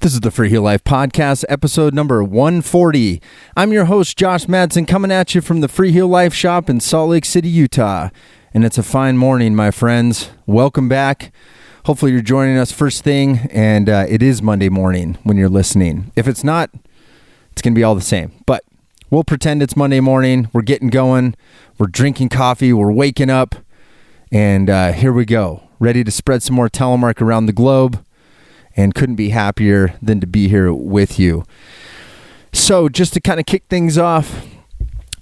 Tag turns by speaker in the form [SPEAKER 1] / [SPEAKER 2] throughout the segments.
[SPEAKER 1] This is the Freeheel Life Podcast, episode number 140. I'm your host, Josh Madsen, coming at you from the Freeheel Life shop in Salt Lake City, Utah. And it's a fine morning, my friends. Welcome back. Hopefully you're joining us first thing, and it is Monday morning when you're listening. If it's not, it's going to be all the same. But we'll pretend it's Monday morning. We're getting going. We're drinking coffee. We're waking up. And here we go. Ready to spread some more Telemark around the globe. And couldn't be happier than to be here with you. So just to kind of kick things off,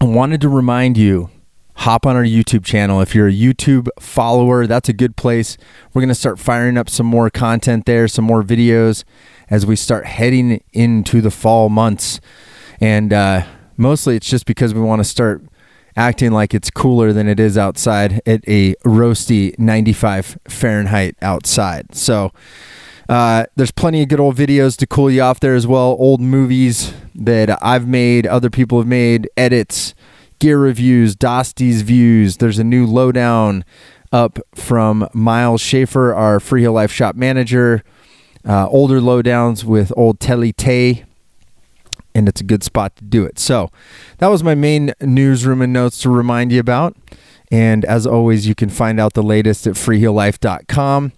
[SPEAKER 1] I wanted to remind you, hop on our YouTube channel. If you're a YouTube follower, that's a good place. We're going to start firing up some more content there, some more videos as we start heading into the fall months. And mostly it's just because we want to start acting like it's cooler than it is outside at a roasty 95 Fahrenheit outside. So there's plenty of good old videos to cool you off there as well. Old movies that I've made, other people have made, edits, gear reviews, Dosty's views. There's a new lowdown up from Miles Schaefer, our Freeheel Life shop manager. Older lowdowns with old Telly Tay, and it's a good spot to do it. So that was my main newsroom and notes to remind you about. And as always, you can find out the latest at freeheellife.com.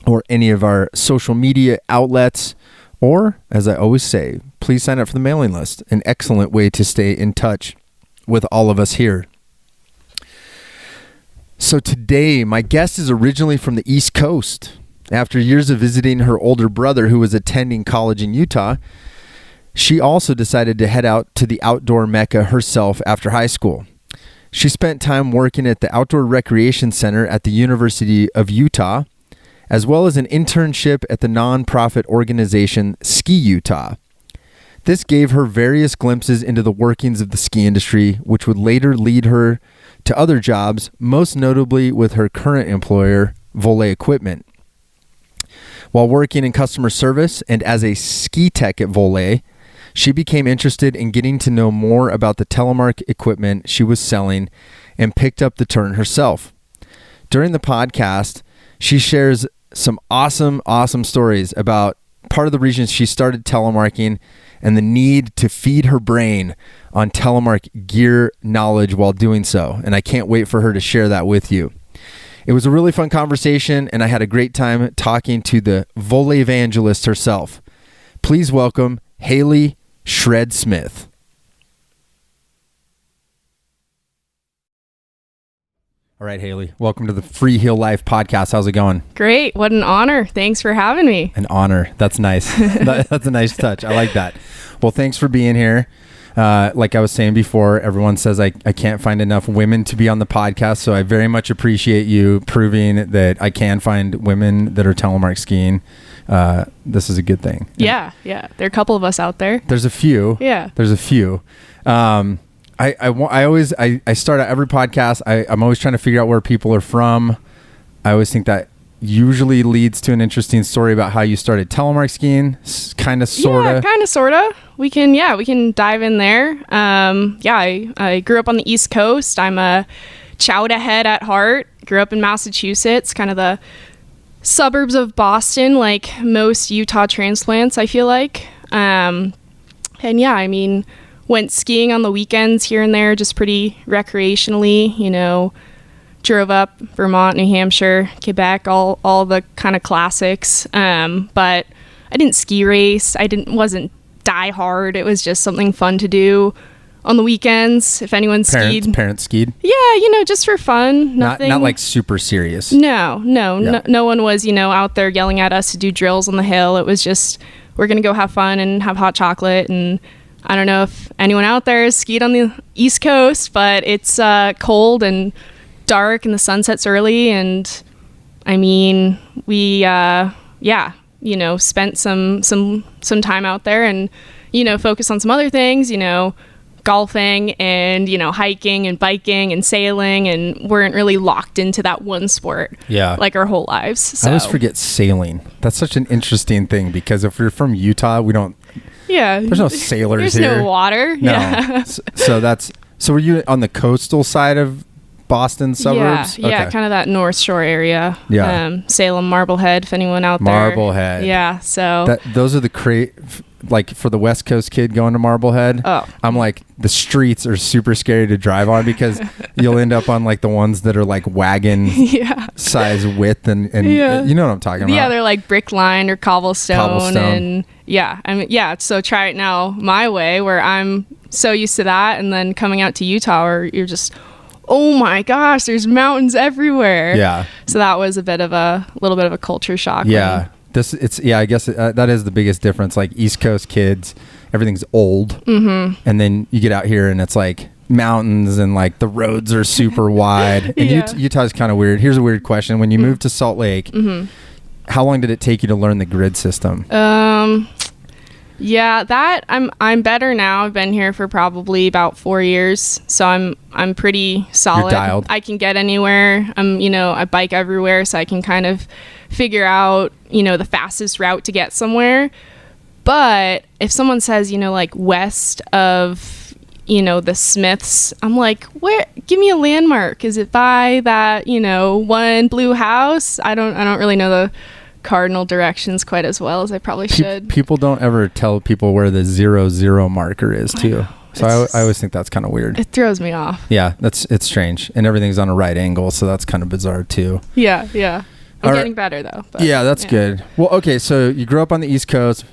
[SPEAKER 1] or any of our social media outlets, or, as I always say, please sign up for the mailing list. An excellent way to stay in touch with all of us here. So today, my guest is originally from the East Coast. After years of visiting her older brother who was attending college in Utah, she also decided to head out to the outdoor mecca herself after high school. She spent time working at the Outdoor Recreation Center at the University of Utah, as well as an internship at the nonprofit organization Ski Utah. This gave her various glimpses into the workings of the ski industry, which would later lead her to other jobs, most notably with her current employer, Volle Equipment. While working in customer service and as a ski tech at Volle, she became interested in getting to know more about the Telemark equipment she was selling and picked up the turn herself. During the podcast, she shares some awesome stories about part of the reason she started telemarking and the need to feed her brain on Telemark gear knowledge while doing so. And I can't wait for her to share that with you. It was a really fun conversation, and I had a great time talking to the VoileVangelist herself. Please welcome Hayley Shred Smith. All right, Hayley, welcome to the Freeheel Life Podcast. How's it going?
[SPEAKER 2] Great. What an honor. Thanks for having me.
[SPEAKER 1] An honor. That's nice. That's a nice touch. I like that. Well, thanks for being here. Like I was saying before, everyone says I can't find enough women to be on the podcast, so I very much appreciate you proving that I can find women that are telemark skiing. This is a good thing.
[SPEAKER 2] Yeah. There are a couple of us out there.
[SPEAKER 1] There's a few.
[SPEAKER 2] Yeah.
[SPEAKER 1] There's a few. I start out every podcast. I'm always trying to figure out where people are from. I always think that usually leads to an interesting story about how you started telemark skiing. Kind of, sorta.
[SPEAKER 2] Yeah, kind of, sorta. We can dive in there. I grew up on the East Coast. I'm a chowder head at heart. Grew up in Massachusetts, kind of the suburbs of Boston, like most Utah transplants, I feel like. Went skiing on the weekends here and there, just pretty recreationally, drove up Vermont, New Hampshire, Quebec, all the kind of classics. But I didn't ski race. Wasn't die hard. It was just something fun to do on the weekends. If anyone skied.
[SPEAKER 1] Parents skied?
[SPEAKER 2] Yeah, just for fun. Nothing.
[SPEAKER 1] Not like super serious.
[SPEAKER 2] No one was, out there yelling at us to do drills on the hill. It was just, we're going to go have fun and have hot chocolate. And I don't know if anyone out there has skied on the East Coast, but it's cold and dark and the sun sets early. And we spent some time out there and, focused on some other things, golfing and, hiking and biking and sailing, and weren't really locked into that one sport like our whole lives. So.
[SPEAKER 1] I always forget sailing. That's such an interesting thing because if you're from Utah, we don't...
[SPEAKER 2] Yeah.
[SPEAKER 1] There's no sailors
[SPEAKER 2] here.
[SPEAKER 1] There's
[SPEAKER 2] no water.
[SPEAKER 1] No.
[SPEAKER 2] Yeah.
[SPEAKER 1] So were you on the coastal side of Boston suburbs?
[SPEAKER 2] Yeah, kind of that North Shore area.
[SPEAKER 1] Yeah.
[SPEAKER 2] Salem, Marblehead, if anyone out there.
[SPEAKER 1] Marblehead.
[SPEAKER 2] Yeah, so.
[SPEAKER 1] Those are the like for the West Coast kid going to Marblehead.
[SPEAKER 2] Oh.
[SPEAKER 1] I'm like, the streets are super scary to drive on because you'll end up on like the ones that are like wagon size width and you know what I'm talking about.
[SPEAKER 2] Yeah, they're like brick lined or cobblestone. And so try it now my way where I'm so used to that, and then coming out to Utah where you're just, oh my gosh, there's mountains everywhere.
[SPEAKER 1] Yeah.
[SPEAKER 2] So that was a little bit of a culture shock.
[SPEAKER 1] Yeah. I guess that is the biggest difference. Like East Coast kids, everything's old. Mm-hmm. And then you get out here and it's like mountains and like the roads are super wide. And Utah's kind of weird. Here's a weird question. When you moved to Salt Lake, how long did it take you to learn the grid system?
[SPEAKER 2] Yeah, that I'm better now. I've been here for probably about 4 years, so I'm pretty solid.
[SPEAKER 1] You're dialed.
[SPEAKER 2] I can get anywhere. I bike everywhere, so I can kind of figure out, the fastest route to get somewhere. But if someone says, like west of, the Smiths, I'm like, where? Give me a landmark. Is it by that, one blue house? I don't really know the cardinal directions quite as well as I probably should.
[SPEAKER 1] People don't ever tell people where the 0-0 marker is too. So I always think that's kind of weird.
[SPEAKER 2] It throws me off.
[SPEAKER 1] Yeah, it's strange. And everything's on a right angle, so that's kind of bizarre too.
[SPEAKER 2] Yeah. I'm getting better though. But,
[SPEAKER 1] that's good. Well, okay, so you grew up on the East Coast,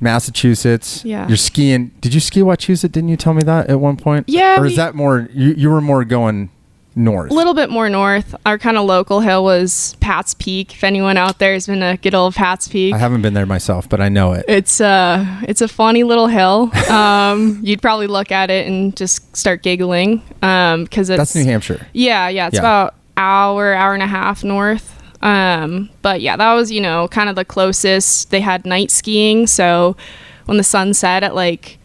[SPEAKER 1] Massachusetts.
[SPEAKER 2] Yeah.
[SPEAKER 1] You're skiing. Did you ski Wachusett? Didn't you tell me that at one point?
[SPEAKER 2] Yeah.
[SPEAKER 1] Or is that more, you were more going north?
[SPEAKER 2] A little bit more north. Our kind of local hill was Pat's Peak. If anyone out there has been to good old Pat's Peak.
[SPEAKER 1] I haven't been there myself, but I know it.
[SPEAKER 2] It's a funny little hill. You'd probably look at it and just start giggling because
[SPEAKER 1] that's New Hampshire.
[SPEAKER 2] Yeah. It's about hour and a half north. But yeah, that was, kind of the closest. They had night skiing. So when the sun set at like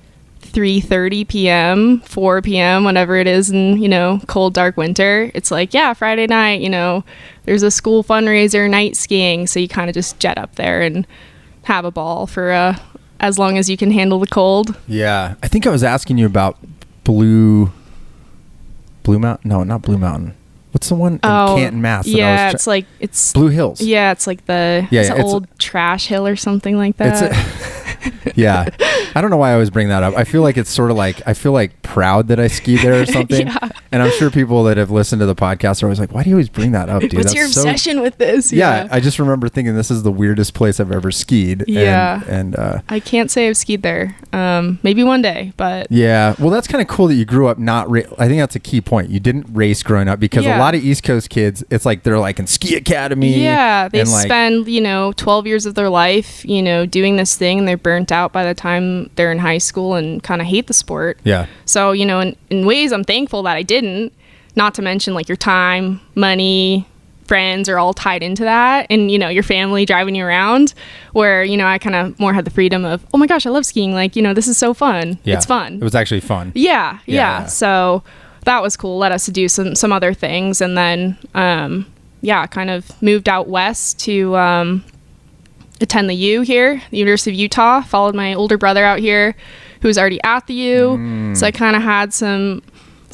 [SPEAKER 2] 3:30 p.m., 4 p.m., whenever it is in, cold, dark winter, it's like, Friday night, there's a school fundraiser night skiing. So you kind of just jet up there and have a ball for as long as you can handle the cold.
[SPEAKER 1] Yeah. I think I was asking you about Blue Mountain. No, not Blue Mountain. What's the one in Canton, Mass?
[SPEAKER 2] Yeah, it's
[SPEAKER 1] Blue Hills.
[SPEAKER 2] Yeah, it's like it's an old trash hill or something like that.
[SPEAKER 1] Yeah. I don't know why I always bring that up. I feel like it's sort of like, I feel like proud that I ski there or something. Yeah. And I'm sure people that have listened to the podcast are always like, why do you always bring that up, dude?
[SPEAKER 2] What's your obsession with this?
[SPEAKER 1] Yeah. I just remember thinking this is the weirdest place I've ever skied.
[SPEAKER 2] Yeah.
[SPEAKER 1] And
[SPEAKER 2] I can't say I've skied there. Maybe one day, but.
[SPEAKER 1] Yeah. Well, that's kind of cool that you grew up not, I think that's a key point. You didn't race growing up because a lot of East Coast kids, it's like they're like in ski academy.
[SPEAKER 2] Yeah. They spend, 12 years of their life, doing this thing, and they're burnt out by the time they're in high school and kind of hate the sport.
[SPEAKER 1] Yeah.
[SPEAKER 2] So, in ways I'm thankful that I didn't, not to mention like your time, money, friends are all tied into that, and, your family driving you around, where, I kind of more had the freedom of, oh my gosh, I love skiing. Like, this is so fun.
[SPEAKER 1] Yeah.
[SPEAKER 2] It's fun.
[SPEAKER 1] It was actually fun.
[SPEAKER 2] Yeah. So that was cool. Let us to do some other things. And then, kind of moved out west to, attend the U here, the University of Utah. Followed my older brother out here who was already at the U. So I kind of had some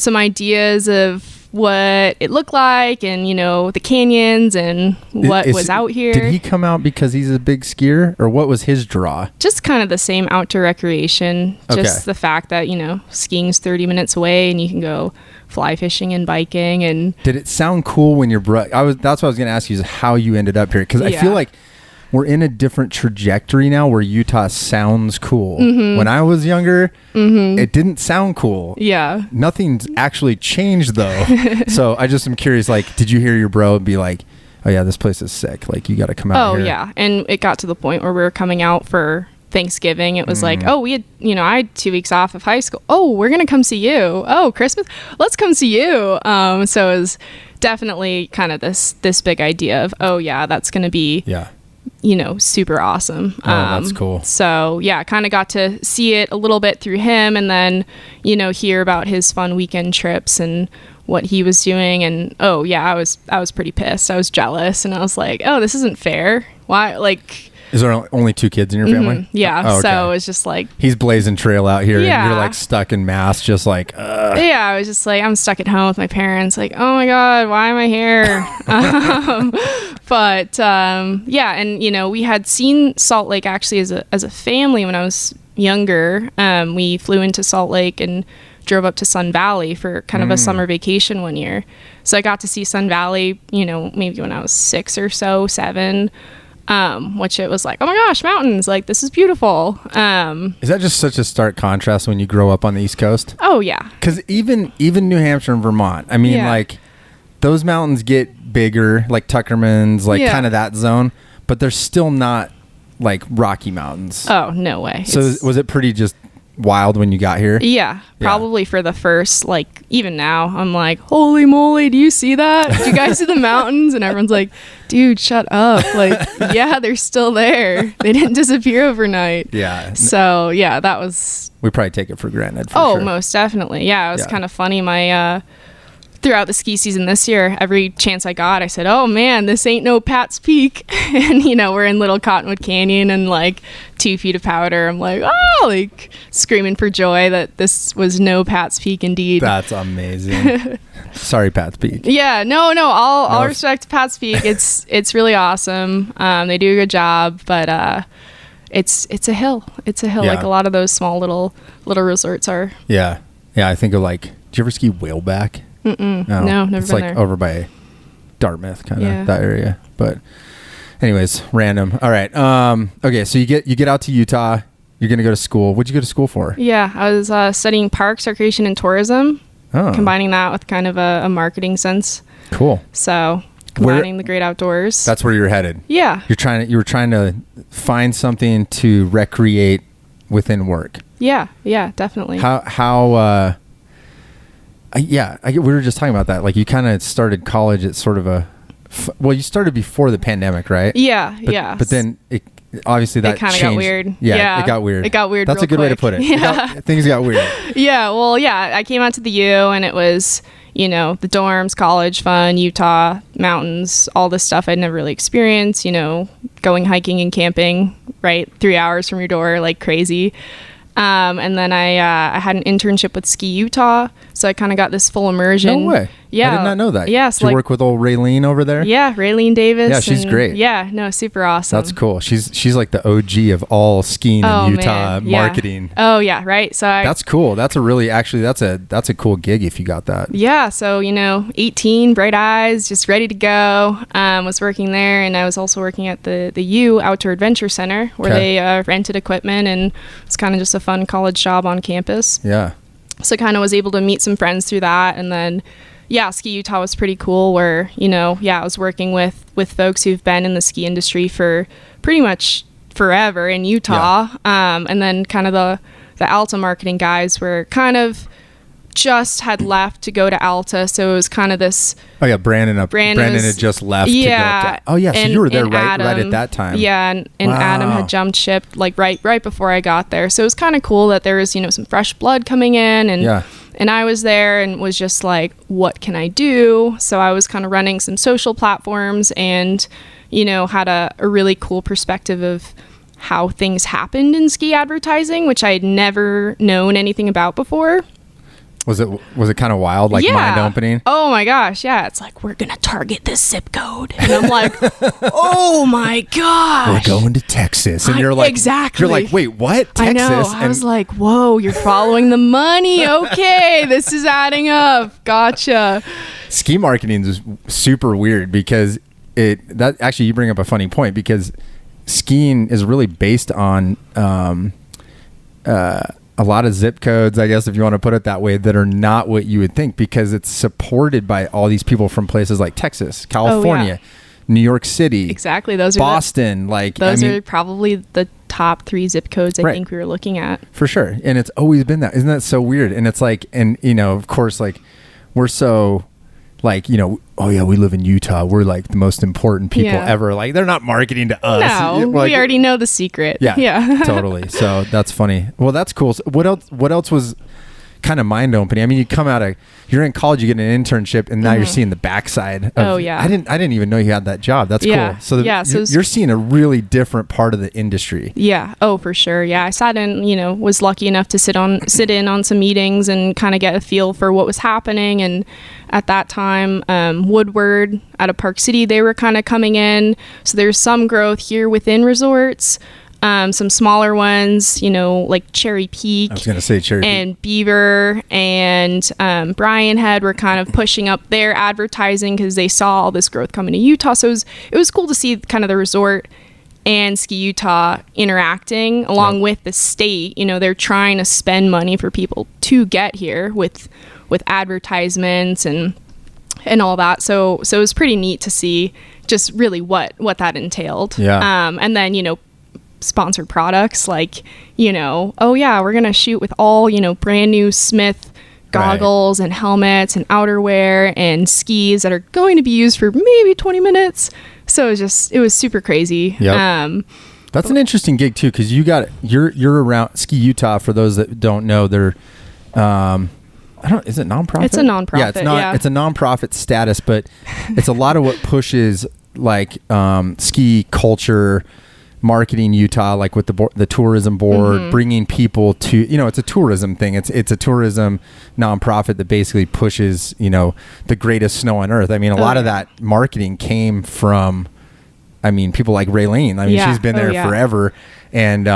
[SPEAKER 2] ideas of what it looked like and, the canyons and what was out here.
[SPEAKER 1] Did he come out because he's a big skier, or what was his draw?
[SPEAKER 2] Just kind of the same outdoor recreation. Just the fact that, skiing's 30 minutes away and you can go fly fishing and biking. And
[SPEAKER 1] did it sound cool when your brother, that's what I was going to ask you, is how you ended up here. Cause I feel like we're in a different trajectory now where Utah sounds cool. Mm-hmm. When I was younger, it didn't sound cool.
[SPEAKER 2] Yeah.
[SPEAKER 1] Nothing's actually changed though. So I just am curious, like, did you hear your bro be like, oh yeah, this place is sick. Like, you got to come out here.
[SPEAKER 2] Oh yeah. And it got to the point where we were coming out for Thanksgiving. It was like, oh, we had, I had 2 weeks off of high school. Oh, we're going to come see you. Oh, Christmas. Let's come see you. So it was definitely kind of this big idea of, oh yeah, that's going to be, super awesome.
[SPEAKER 1] That's cool.
[SPEAKER 2] So yeah, kind of got to see it a little bit through him, and then, hear about his fun weekend trips and what he was doing. And I was pretty pissed. I was jealous, and I was like, oh, this isn't fair. Why? Like,
[SPEAKER 1] Is there only 2 kids in your family?
[SPEAKER 2] Yeah.
[SPEAKER 1] Oh, okay.
[SPEAKER 2] So it was just like,
[SPEAKER 1] he's blazing trail out here,
[SPEAKER 2] Yeah.
[SPEAKER 1] and you're like stuck in Mass, just like,
[SPEAKER 2] yeah, I was just like, I'm stuck at home with my parents. Like, oh my God, why am I here? Yeah. And, you know, we had seen Salt Lake actually as a family when I was younger. We flew into Salt Lake and drove up to Sun Valley for kind of a summer vacation one year. So I got to see Sun Valley, you know, maybe when I was 6 or so, 7. Which it was like, oh my gosh, mountains, like this is beautiful.
[SPEAKER 1] Is that just such a stark contrast when you grow up on the East Coast?
[SPEAKER 2] Oh yeah.
[SPEAKER 1] Because even New Hampshire and Vermont, I mean, like those mountains get bigger, like Tuckerman's, like kind of that zone, but they're still not like Rocky Mountains.
[SPEAKER 2] Oh, no way.
[SPEAKER 1] So was it pretty just wild when you got here?
[SPEAKER 2] Yeah, probably for the first, like, even now, I'm like, holy moly, do you see that? Do you guys see the mountains? And everyone's like, dude, shut up. Like, yeah, they're still there. They didn't disappear overnight.
[SPEAKER 1] Yeah.
[SPEAKER 2] So, yeah, that was...
[SPEAKER 1] We probably take it for granted.
[SPEAKER 2] Oh,
[SPEAKER 1] sure.
[SPEAKER 2] Most definitely. Yeah, it was kind of funny. Throughout the ski season this year, every chance I got, I said, oh man, this ain't no Pat's Peak. And, you know, we're in Little Cottonwood Canyon and like 2 feet of powder. I'm like, oh, like screaming for joy that this was no Pat's Peak indeed.
[SPEAKER 1] That's amazing. Sorry, Pat's Peak.
[SPEAKER 2] Yeah, no, all respect to Pat's Peak. It's really awesome. They do a good job, but it's a hill. It's a hill, like a lot of those small little resorts are.
[SPEAKER 1] Yeah. Yeah, I think of like, did you ever ski Whaleback?
[SPEAKER 2] No, never
[SPEAKER 1] it's
[SPEAKER 2] been
[SPEAKER 1] like
[SPEAKER 2] there.
[SPEAKER 1] over by Dartmouth, kind of that area. But anyways, random. All right. Okay, so you get out to Utah. You're gonna go to school. What'd you go to school for?
[SPEAKER 2] Yeah, I was studying parks, recreation, and tourism.
[SPEAKER 1] Oh.
[SPEAKER 2] Combining that with kind of a marketing sense.
[SPEAKER 1] Cool.
[SPEAKER 2] So combining the great outdoors.
[SPEAKER 1] That's where you're headed.
[SPEAKER 2] Yeah.
[SPEAKER 1] You were trying to find something to recreate within work.
[SPEAKER 2] Yeah, definitely.
[SPEAKER 1] We were just talking about that. Like you kind of started college at sort of you started before the pandemic, right?
[SPEAKER 2] Yeah.
[SPEAKER 1] But then obviously that
[SPEAKER 2] kind of
[SPEAKER 1] changed.
[SPEAKER 2] got weird.
[SPEAKER 1] Yeah, it got weird.
[SPEAKER 2] It got weird.
[SPEAKER 1] That's
[SPEAKER 2] real
[SPEAKER 1] a good way to
[SPEAKER 2] quick.
[SPEAKER 1] put it.
[SPEAKER 2] Yeah.
[SPEAKER 1] Things got weird.
[SPEAKER 2] Yeah. Well, yeah. I came out to the U and it was, you know, the dorms, college, fun, Utah, mountains, all this stuff I'd never really experienced. You know, going hiking and camping, right, 3 hours from your door, like crazy. And then I had an internship with Ski Utah, so I kind of got this full immersion.
[SPEAKER 1] No way.
[SPEAKER 2] Yeah.
[SPEAKER 1] I did not know that.
[SPEAKER 2] Yes.
[SPEAKER 1] Did you work with old Raylene over there?
[SPEAKER 2] Yeah, Raylene Davis.
[SPEAKER 1] Yeah, she's great.
[SPEAKER 2] Yeah, no, super awesome.
[SPEAKER 1] That's cool. She's like the OG of all skiing in Utah marketing.
[SPEAKER 2] Oh yeah, right. So
[SPEAKER 1] that's cool. That's that's a cool gig if you got that.
[SPEAKER 2] Yeah. So, you know, 18, bright eyes, just ready to go. Was working there, and I was also working at the U Outdoor Adventure Center where they rented equipment, and it's kind of just a fun college job on campus.
[SPEAKER 1] Yeah.
[SPEAKER 2] So kind of was able to meet some friends through that, and then Ski Utah was pretty cool where, you know, I was working with folks who've been in the ski industry for pretty much forever in Utah. And then kind of the Alta marketing guys were kind of just had left to go to Alta. So it was kind of this.
[SPEAKER 1] Oh yeah. Brandon had just left. To go up to, oh yeah. So you were there right at that time.
[SPEAKER 2] Yeah. And wow. Adam had jumped ship like right before I got there. So it was kind of cool that there was, you know, some fresh blood coming in, and I was there and was just like, what can I do? So I was kind of running some social platforms and, you know, had a really cool perspective of how things happened in ski advertising, which I had never known anything about before.
[SPEAKER 1] Was it kind of wild, like mind opening?
[SPEAKER 2] Oh my gosh, yeah. It's like, we're gonna target this zip code, and I'm like, oh my gosh,
[SPEAKER 1] we're going to Texas, and you're like,
[SPEAKER 2] exactly.
[SPEAKER 1] You're like, wait, what? Texas?
[SPEAKER 2] I know. I was like, whoa, you're following the money. Okay, this is adding up. Gotcha.
[SPEAKER 1] Ski marketing is super weird because actually you bring up a funny point because skiing is really based on a lot of zip codes, I guess, if you want to put it that way, that are not what you would think because it's supported by all these people from places like Texas, California, New York City.
[SPEAKER 2] Exactly. Those are
[SPEAKER 1] Boston. Those
[SPEAKER 2] are probably the top 3 zip codes I think we were looking at.
[SPEAKER 1] For sure. And it's always been that. Isn't that so weird? And it's like, and you know, of course, like we're so like, you know, oh yeah, we live in Utah. We're like the most important people ever. Like they're not marketing to us.
[SPEAKER 2] No, we already know the secret.
[SPEAKER 1] Yeah. Totally. So that's funny. Well, that's cool. So what else was kind of mind opening. I mean, you're in college, you get an internship, and now you're seeing the backside. I didn't even know you had that job. That's cool. So you're seeing a really different part of the industry.
[SPEAKER 2] Yeah. Oh, for sure. Yeah. I sat in, was lucky enough to sit in on some meetings and kind of get a feel for what was happening. And at that time, Woodward out of Park City, they were kind of coming in. So there's some growth here within resorts. Some smaller ones, like Cherry Peak.
[SPEAKER 1] I was going to say Cherry Peak.
[SPEAKER 2] And Beaver and Bryan Head were kind of pushing up their advertising because they saw all this growth coming to Utah. So it was cool to see kind of the resort and Ski Utah interacting along with the state. They're trying to spend money for people to get here with advertisements and all that. So it was pretty neat to see just really what that entailed.
[SPEAKER 1] Yeah.
[SPEAKER 2] And then, sponsored products like, oh yeah, we're going to shoot with all, brand new Smith goggles and helmets and outerwear and skis that are going to be used for maybe 20 minutes. So it was super crazy.
[SPEAKER 1] Yep. That's an interesting gig too, because you're around Ski Utah. For those that don't know, they're is it nonprofit?
[SPEAKER 2] It's a nonprofit.
[SPEAKER 1] Yeah, it's a nonprofit status, but it's a lot of what pushes like ski culture, marketing Utah, like with the tourism board, bringing people to, it's a tourism thing. It's a tourism nonprofit that basically pushes, the greatest snow on earth. I mean, a lot of that marketing came from, people like Raylene. She's been there forever. And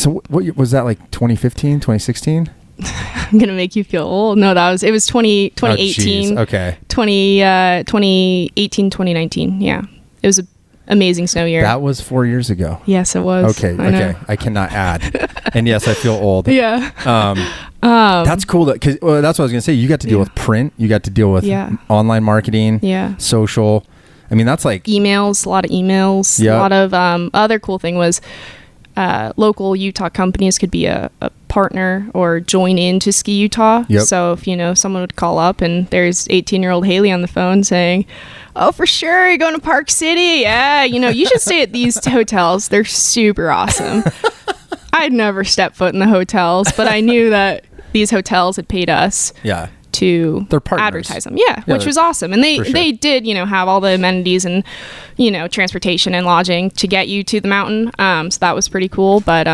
[SPEAKER 1] so what was that, like 2015, 2016?
[SPEAKER 2] I'm gonna make you feel old. No, it was 2018.
[SPEAKER 1] Okay.
[SPEAKER 2] 2018, 2019. Yeah, it was a amazing snow year.
[SPEAKER 1] That was 4 years ago.
[SPEAKER 2] Yes, it was.
[SPEAKER 1] Okay. I cannot add. And yes, I feel old.
[SPEAKER 2] Yeah.
[SPEAKER 1] That's cool. Because that's what I was gonna say. You got to deal with print. You got to deal with online marketing.
[SPEAKER 2] Yeah.
[SPEAKER 1] Social. That's like
[SPEAKER 2] emails. A lot of emails.
[SPEAKER 1] Yep.
[SPEAKER 2] A lot of other cool thing was local Utah companies could be a partner or join into Ski Utah.
[SPEAKER 1] Yep.
[SPEAKER 2] So if someone would call up and there's 18-year-old Hayley on the phone saying, "Oh, for sure, you're going to Park City. Yeah, you should stay at these hotels. They're super awesome." I'd never stepped foot in the hotels, but I knew that these hotels had paid us to advertise them. Yeah, which was awesome. And they did, have all the amenities and, transportation and lodging to get you to the mountain. So that was pretty cool. But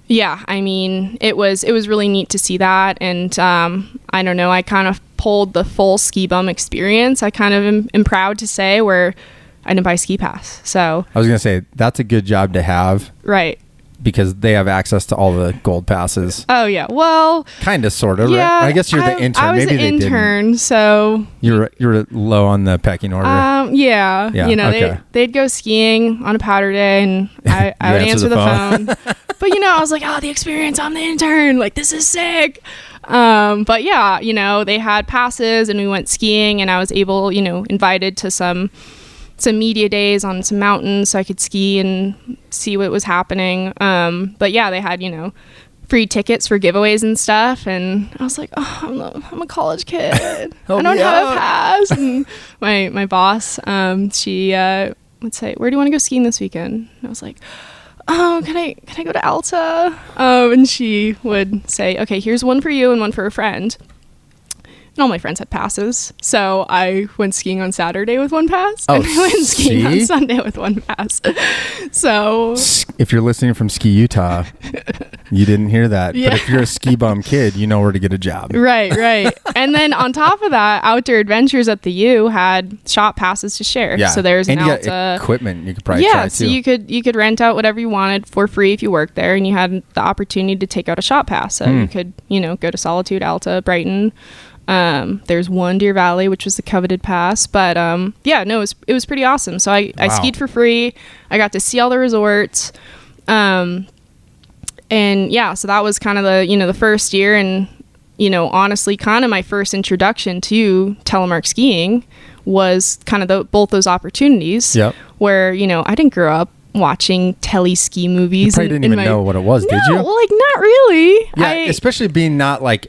[SPEAKER 2] it was really neat to see that. And I don't know, I kind of pulled the full ski bum experience. I kind of am proud to say, where I didn't buy a ski pass. So
[SPEAKER 1] I was going to say, that's a good job to have.
[SPEAKER 2] Right.
[SPEAKER 1] Because they have access to all the gold passes.
[SPEAKER 2] Oh yeah, well,
[SPEAKER 1] kind of, sort of, right? I guess you're the intern.
[SPEAKER 2] I was
[SPEAKER 1] Maybe
[SPEAKER 2] an intern, so
[SPEAKER 1] you're low on the pecking order.
[SPEAKER 2] Yeah. They'd go skiing on a powder day, and I would answer the phone. But I was like, oh, the experience. I'm the intern. Like, this is sick. But yeah, they had passes, and we went skiing, and I was able, invited to some media days on some mountains so I could ski and see what was happening. But yeah, they had, free tickets for giveaways and stuff. And I was like, oh, I'm a college kid. I don't have a pass. And my boss, she would say, where do you want to go skiing this weekend? And I was like, oh, can I go to Alta? And she would say, okay, here's one for you and one for a friend. And all my friends had passes. So I went skiing on Saturday with one pass. And I went skiing on Sunday with one pass. So
[SPEAKER 1] if you're listening from Ski Utah, you didn't hear that. Yeah. But if you're a ski bum kid, you know where to get a job.
[SPEAKER 2] Right. And then on top of that, Outdoor Adventures at the U had shop passes to share. Yeah. So there's an Alta
[SPEAKER 1] equipment you could probably try too.
[SPEAKER 2] So you could rent out whatever you wanted for free if you worked there, and you had the opportunity to take out a shop pass. So you could, go to Solitude, Alta, Brighton. There's one Deer Valley, which was the coveted pass, but it was pretty awesome. So I skied for free. I got to see all the resorts, and so that was kind of the first year, and honestly, kind of my first introduction to telemark skiing was kind of both those opportunities. Yep. Where I didn't grow up watching tele ski movies.
[SPEAKER 1] You probably didn't even know what it was, did you?
[SPEAKER 2] Well, like, not really.
[SPEAKER 1] Yeah, especially being not like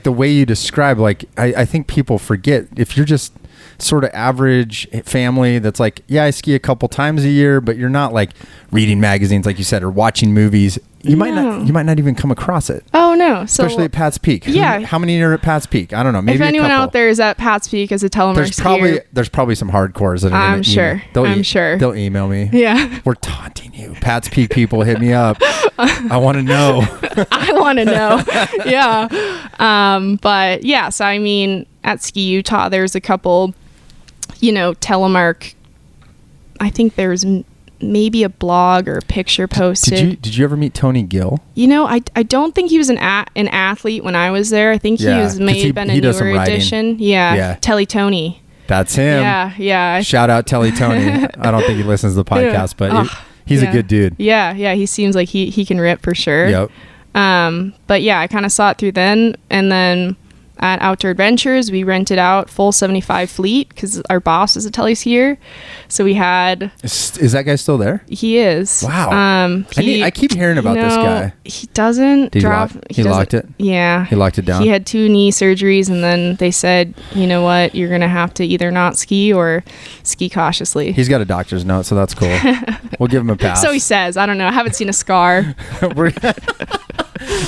[SPEAKER 1] the way you describe, like, I think people forget, if you're just sort of average family that's like, yeah, I ski a couple times a year, but you're not like reading magazines, like you said, or watching movies. You might not even come across it.
[SPEAKER 2] Oh no. So,
[SPEAKER 1] especially at Pat's Peak.
[SPEAKER 2] Yeah.
[SPEAKER 1] How many are at Pat's Peak? I don't know. Maybe
[SPEAKER 2] if anyone out there is at Pat's Peak as a telemark skier,
[SPEAKER 1] there's probably some hardcores that are
[SPEAKER 2] I'm sure. I'm sure.
[SPEAKER 1] They'll email me.
[SPEAKER 2] Yeah.
[SPEAKER 1] We're taunting you. Pat's Peak people, hit me up. I want to know.
[SPEAKER 2] I want to know. Yeah. But yeah, so I mean, at Ski Utah, there's a couple, Telemark. I think there's maybe a blog or a picture posted.
[SPEAKER 1] Did you ever meet Tony Gill?
[SPEAKER 2] I don't think he was an athlete when I was there. I think he was maybe been a newer addition. Yeah. Telly Tony.
[SPEAKER 1] That's him.
[SPEAKER 2] Yeah.
[SPEAKER 1] Shout out Telly Tony. I don't think he listens to the podcast, but he's a good dude.
[SPEAKER 2] Yeah. He seems like he can rip for sure.
[SPEAKER 1] Yep.
[SPEAKER 2] But yeah, I kind of saw it through then, and then at Outdoor Adventures, we rented out full 75 fleet because our boss is a tele skier. So we had...
[SPEAKER 1] Is that guy still there?
[SPEAKER 2] He is.
[SPEAKER 1] Wow. I keep hearing about this guy.
[SPEAKER 2] He doesn't drop...
[SPEAKER 1] He locked it?
[SPEAKER 2] Yeah.
[SPEAKER 1] He locked it down?
[SPEAKER 2] He had 2 knee surgeries, and then they said, you know what, you're going to have to either not ski or ski cautiously.
[SPEAKER 1] He's got a doctor's note, so that's cool. We'll give him a pass.
[SPEAKER 2] So he says. I don't know. I haven't seen a scar.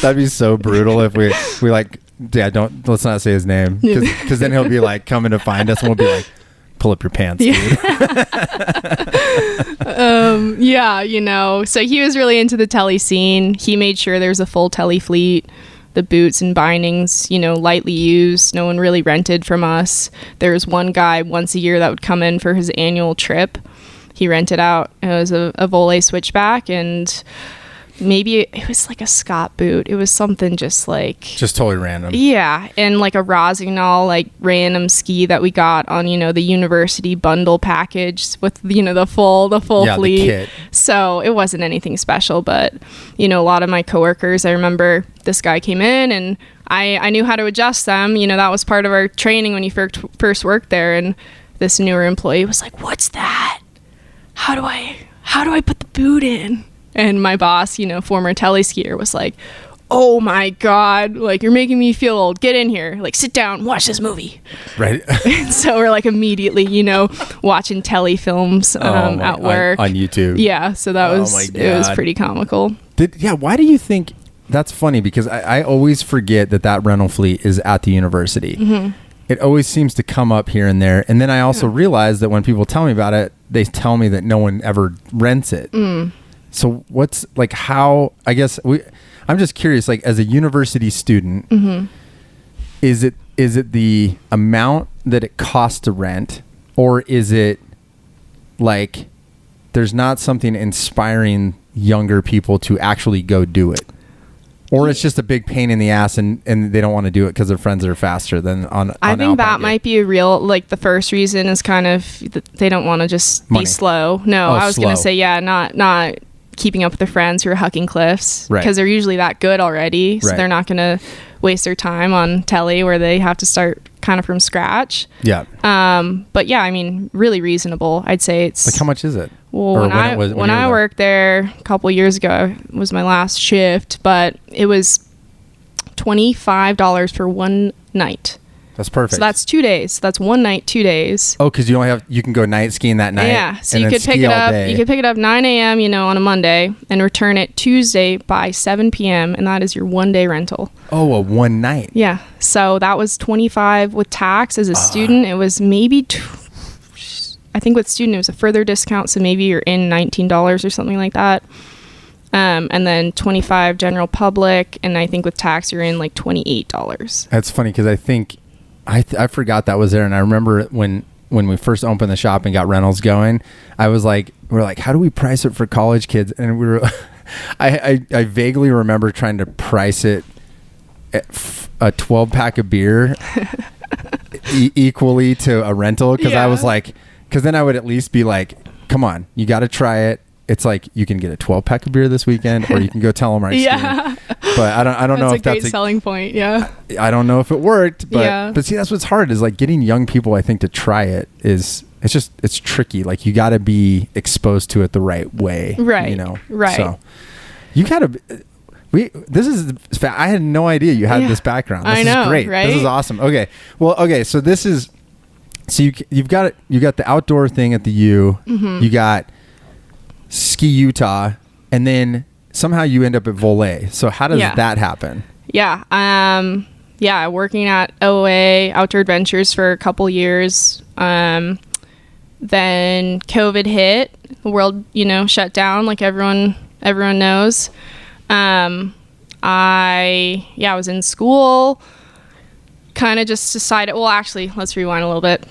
[SPEAKER 1] That'd be so brutal if we like... Yeah, let's not say his name, because then he'll be like coming to find us and we'll be like, pull up your pants, dude.
[SPEAKER 2] So he was really into the telly scene. He made sure there's a full telly fleet, the boots and bindings, lightly used. No one really rented from us. There was one guy once a year that would come in for his annual trip. He rented out. It was a Volle switchback, and maybe it was like a Scott boot. It was something just
[SPEAKER 1] totally random.
[SPEAKER 2] Yeah. And like a Rossignol, like random ski that we got on, the university bundle package with, the full fleet.
[SPEAKER 1] The kit.
[SPEAKER 2] So it wasn't anything special, but, a lot of my coworkers, I remember this guy came in and I knew how to adjust them. That was part of our training when you first worked there. And this newer employee was like, "What's that? How do I put the boot in?" And my boss, former tele skier, was like, "Oh my God, like you're making me feel old. Get in here. Like sit down, watch this movie."
[SPEAKER 1] Right.
[SPEAKER 2] And so we're like immediately, watching tele films at work.
[SPEAKER 1] On YouTube.
[SPEAKER 2] Yeah. So that it was pretty comical.
[SPEAKER 1] Why do you think that's funny? Because I always forget that rental fleet is at the university. Mm-hmm. It always seems to come up here and there. And then I also realize that when people tell me about it, they tell me that no one ever rents it. Mm. So what's like how, I guess I'm just curious, like as a university student, mm-hmm. is it the amount that it costs to rent, or is it like there's not something inspiring younger people to actually go do it? Or it's just a big pain in the ass and they don't want to do it because their friends are faster than on
[SPEAKER 2] I think that might be a real, like the first reason is kind of they don't want to just be slow. No, I was going to say, not keeping up with their friends who are hucking cliffs because they're usually that good already. So they're not going to waste their time on telly where they have to start kind of from scratch. Yeah. But yeah, I mean, really reasonable. I'd say it's
[SPEAKER 1] like, how much is it?
[SPEAKER 2] Well, when I worked there a couple years ago, it was my last shift, but it was $25 for one night.
[SPEAKER 1] That's perfect.
[SPEAKER 2] So that's 2 days. That's one night, 2 days.
[SPEAKER 1] Oh, because you can go night skiing that night.
[SPEAKER 2] Yeah, so you could pick it up. You could pick it up 9 a.m. on a Monday and return it Tuesday by 7 p.m. and that is your 1 day rental.
[SPEAKER 1] Oh, a one night.
[SPEAKER 2] Yeah. So that was $25 with tax. As a student, it was maybe. I think with student it was a further discount, so maybe you're in $19 or something like that. And then $25 general public, and I think with tax you're in like $28.
[SPEAKER 1] That's funny because I think I forgot that was there, and I remember when we first opened the shop and got rentals going, we're like, how do we price it for college kids? And we were, I vaguely remember trying to price it at a 12-pack of beer equally to a rental because I was like. Because then I would at least be like, come on, you got to try it. It's like you can get a 12-pack of beer this weekend or you can go Telemark skiing. But I don't know if that's a great
[SPEAKER 2] selling point. Yeah.
[SPEAKER 1] I don't know if it worked. But see, that's what's hard is like getting young people, I think, to try it it's tricky. Like you got to be exposed to it the right way.
[SPEAKER 2] Right. Right.
[SPEAKER 1] So you got to... I had no idea you had this background. This is great.
[SPEAKER 2] Right?
[SPEAKER 1] This is awesome. Okay. Well, so this is So you got the outdoor thing at the U.
[SPEAKER 2] Mm-hmm.
[SPEAKER 1] You got Ski Utah, and then somehow you end up at Volle. So how does that happen?
[SPEAKER 2] Yeah. Working at OA, Outdoor Adventures, for a couple years. Then COVID hit. The world, shut down like everyone knows. I was in school. Kind of just decided, well, actually, let's rewind a little bit.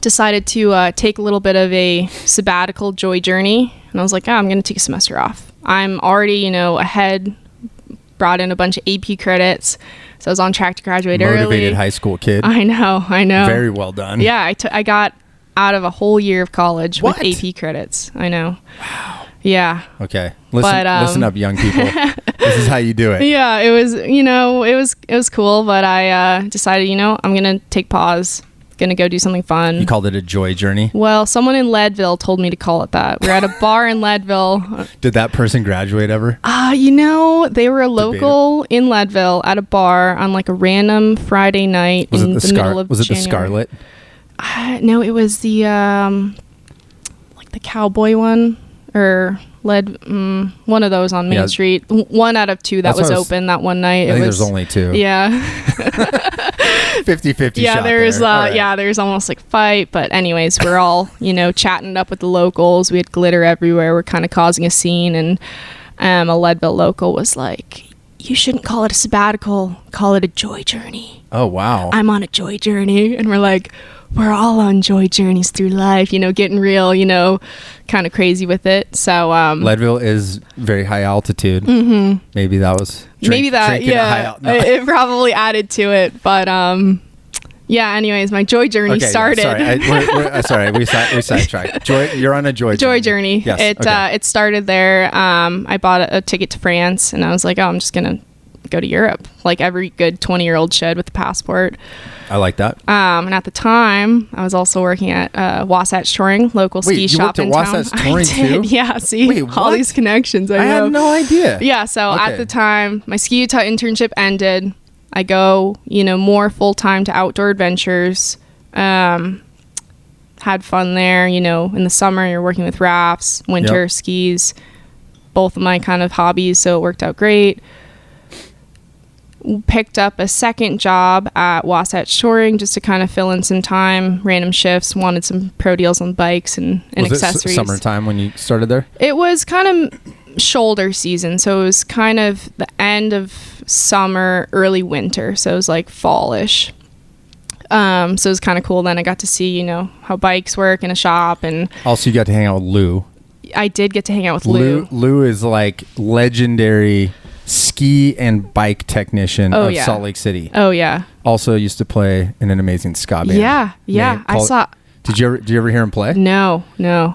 [SPEAKER 2] Decided to take a little bit of a sabbatical joy journey. And I was like, I'm going to take a semester off. I'm already, ahead, brought in a bunch of AP credits. So I was on track to graduate early.
[SPEAKER 1] Motivated high school kid.
[SPEAKER 2] I know.
[SPEAKER 1] Very well done.
[SPEAKER 2] Yeah, I got out of a whole year of college
[SPEAKER 1] What?
[SPEAKER 2] with AP credits. I know.
[SPEAKER 1] Wow.
[SPEAKER 2] Yeah.
[SPEAKER 1] Okay. Listen up, young people. This is how you do it.
[SPEAKER 2] Yeah, it was cool, but I decided, I'm going to take pause. Going to go do something fun.
[SPEAKER 1] You called it a joy journey?
[SPEAKER 2] Well, someone in Leadville told me to call it that. We're at a bar in Leadville.
[SPEAKER 1] Did that person graduate ever?
[SPEAKER 2] They were a local in Leadville at a bar on like a random Friday night middle of January.
[SPEAKER 1] Was it the Scarlet?
[SPEAKER 2] No, it was the like the cowboy one, or one of those on Main Street. One out of two that was open that one night.
[SPEAKER 1] I think there's only two.
[SPEAKER 2] Yeah.
[SPEAKER 1] 50-50
[SPEAKER 2] yeah,
[SPEAKER 1] shot
[SPEAKER 2] there's
[SPEAKER 1] there. Right.
[SPEAKER 2] there's almost like fight, but anyways, we're all chatting up with the locals. We had glitter everywhere. We're kind of causing a scene, and a Leadville local was like, "You shouldn't call it a sabbatical. Call it a joy journey."
[SPEAKER 1] Oh wow!
[SPEAKER 2] I'm on a joy journey, and we're like, we're all on joy journeys through life. Getting real. Kind of crazy with it. So
[SPEAKER 1] Leadville is very high altitude.
[SPEAKER 2] Mm-hmm.
[SPEAKER 1] Maybe that was
[SPEAKER 2] it probably added to it, but anyways, my joy journey started.
[SPEAKER 1] Sorry, we sidetracked. You're on a joy journey.
[SPEAKER 2] Yes.
[SPEAKER 1] It
[SPEAKER 2] started there. I bought a ticket to France, and I was like, I'm just gonna go to Europe, like every good 20-year-old should with a passport.
[SPEAKER 1] I like that.
[SPEAKER 2] And at the time, I was also working at Wasatch Touring, local ski shop in town.
[SPEAKER 1] Wait, you worked at Wasatch Touring too?
[SPEAKER 2] Yeah, see, all these connections. I know.
[SPEAKER 1] had no idea.
[SPEAKER 2] Yeah, so at the time, my Ski Utah internship ended. I go, more full-time to Outdoor Adventures. Had fun there. In the summer, you're working with rafts, winter skis, both of my kind of hobbies, so it worked out great. Picked up a second job at Wasatch Touring just to kind of fill in some time, random shifts, wanted some pro deals on bikes and accessories.
[SPEAKER 1] Was it summertime when you started there?
[SPEAKER 2] It was kind of shoulder season, so it was kind of the end of summer, early winter, so it was like fall-ish. So it was kind of cool. Then I got to see, how bikes work in a shop. And
[SPEAKER 1] also you got to hang out with Lou.
[SPEAKER 2] I did get to hang out with Lou.
[SPEAKER 1] Lou is like legendary ski and bike technician of Salt Lake City.
[SPEAKER 2] Oh yeah.
[SPEAKER 1] Also used to play in an amazing ska band.
[SPEAKER 2] Yeah. I saw.
[SPEAKER 1] Did you ever hear him play?
[SPEAKER 2] No.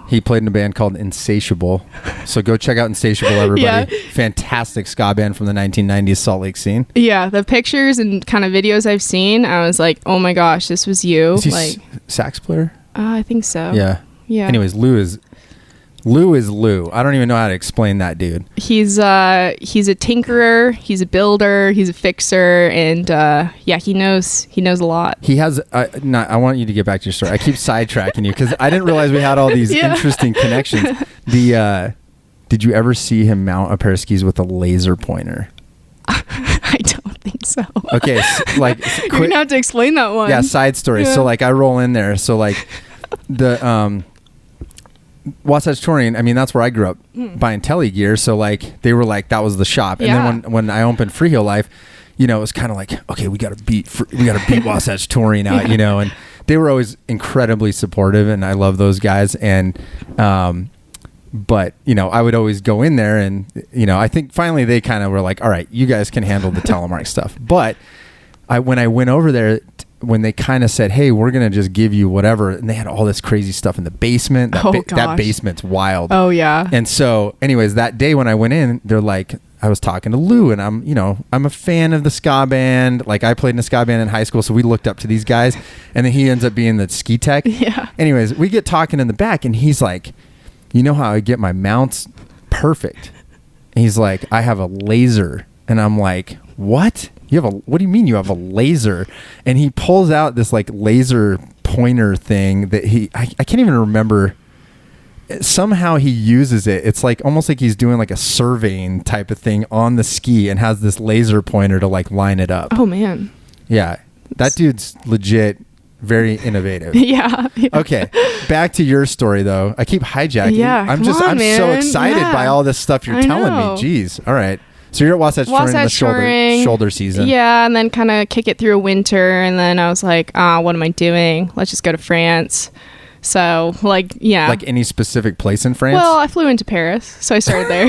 [SPEAKER 1] He played in a band called Insatiable. So go check out Insatiable, everybody.
[SPEAKER 2] Yeah.
[SPEAKER 1] Fantastic ska band from the 1990s Salt Lake scene.
[SPEAKER 2] Yeah, the pictures and kind of videos I've seen, I was like, oh my gosh, this was you.
[SPEAKER 1] Is he sax player?
[SPEAKER 2] I think so.
[SPEAKER 1] Yeah. Anyways, Lou is Lou. I don't even know how to explain that dude.
[SPEAKER 2] He's a tinkerer, he's a builder, he's a fixer, and he knows a lot.
[SPEAKER 1] He has I want you to get back to your story. I keep sidetracking you because I didn't realize we had all these interesting connections. Did you ever see him mount a pair of skis with a laser pointer?
[SPEAKER 2] I don't think so.
[SPEAKER 1] Okay, you're
[SPEAKER 2] gonna have to explain that one.
[SPEAKER 1] Yeah, side story. Yeah. So I roll in there. So the Wasatch Touring, I mean, that's where I grew up buying tele gear. So they were like, that was the shop. And then when I opened Freeheel Life, it was kind of like, okay, we got to beat Wasatch Touring out, and they were always incredibly supportive, and I love those guys. And, but I would always go in there and, I think finally they kind of were like, all right, you guys can handle the Telemark stuff. But when I went over there, when they kind of said, hey, we're going to just give you whatever. And they had all this crazy stuff in the basement. That basement's wild.
[SPEAKER 2] Oh yeah.
[SPEAKER 1] And so anyways, that day when I went in, they're like, I was talking to Lou, and I'm a fan of the ska band. I played in a ska band in high school. So we looked up to these guys, and then he ends up being the ski tech.
[SPEAKER 2] Yeah.
[SPEAKER 1] Anyways, we get talking in the back, and he's like, you know how I get my mounts perfect? And he's like, I have a laser. And I'm like, what? What do you mean you have a laser? And he pulls out this laser pointer thing that I can't even remember. Somehow he uses it. It's like almost like he's doing like a surveying type of thing on the ski and has this laser pointer to like line it up.
[SPEAKER 2] Oh man.
[SPEAKER 1] Yeah. That dude's legit very innovative.
[SPEAKER 2] Yeah.
[SPEAKER 1] Okay. Back to your story though. I keep hijacking.
[SPEAKER 2] Yeah.
[SPEAKER 1] I'm
[SPEAKER 2] man.
[SPEAKER 1] so excited by all this stuff you're telling me. Jeez. All right. So you're at Wasatch Touring in the shoulder season.
[SPEAKER 2] Yeah, and then kind of kick it through a winter, and then I was like, what am I doing? Let's just go to France. So, like, yeah.
[SPEAKER 1] Like any specific place in France?
[SPEAKER 2] Well, I flew into Paris, so I started there.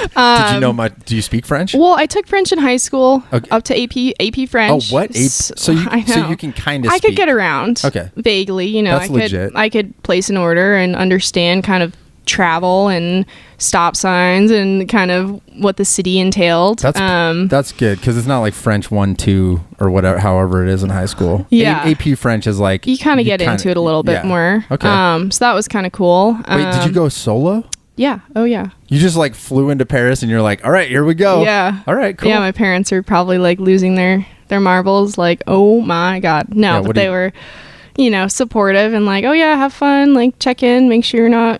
[SPEAKER 1] Did you know much? Do you speak French?
[SPEAKER 2] Well, I took French in high school, up to AP French.
[SPEAKER 1] Oh, what? So you can kind of speak.
[SPEAKER 2] I could get around.
[SPEAKER 1] Okay.
[SPEAKER 2] Vaguely, you know.
[SPEAKER 1] That's legit.
[SPEAKER 2] I could place an order and understand kind of travel and stop signs and kind of what the city entailed.
[SPEAKER 1] That's good because it's not like French 1, 2 or whatever, however it is in high school.
[SPEAKER 2] Yeah,
[SPEAKER 1] AP French is like
[SPEAKER 2] you kind of get into it a little bit more.
[SPEAKER 1] Okay.
[SPEAKER 2] So that was kind of cool.
[SPEAKER 1] Wait, did you go solo?
[SPEAKER 2] Yeah. Oh yeah.
[SPEAKER 1] You just like flew into Paris and you're like, all right, here we go.
[SPEAKER 2] Yeah.
[SPEAKER 1] All right, cool.
[SPEAKER 2] Yeah, my parents are probably like losing their marbles. Like, oh my god, no. But they were, supportive and like, oh yeah, have fun. Like, check in, make sure you're not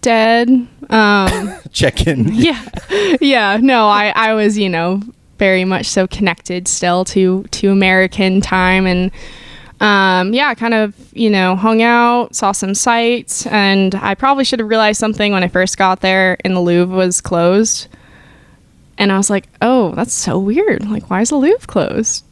[SPEAKER 2] dead.
[SPEAKER 1] Check in.
[SPEAKER 2] Yeah. No, I was very much so connected still to American time, and kind of hung out, saw some sights, and I probably should have realized something when I first got there and the Louvre was closed, and I was like, oh, that's so weird, like why is the Louvre closed?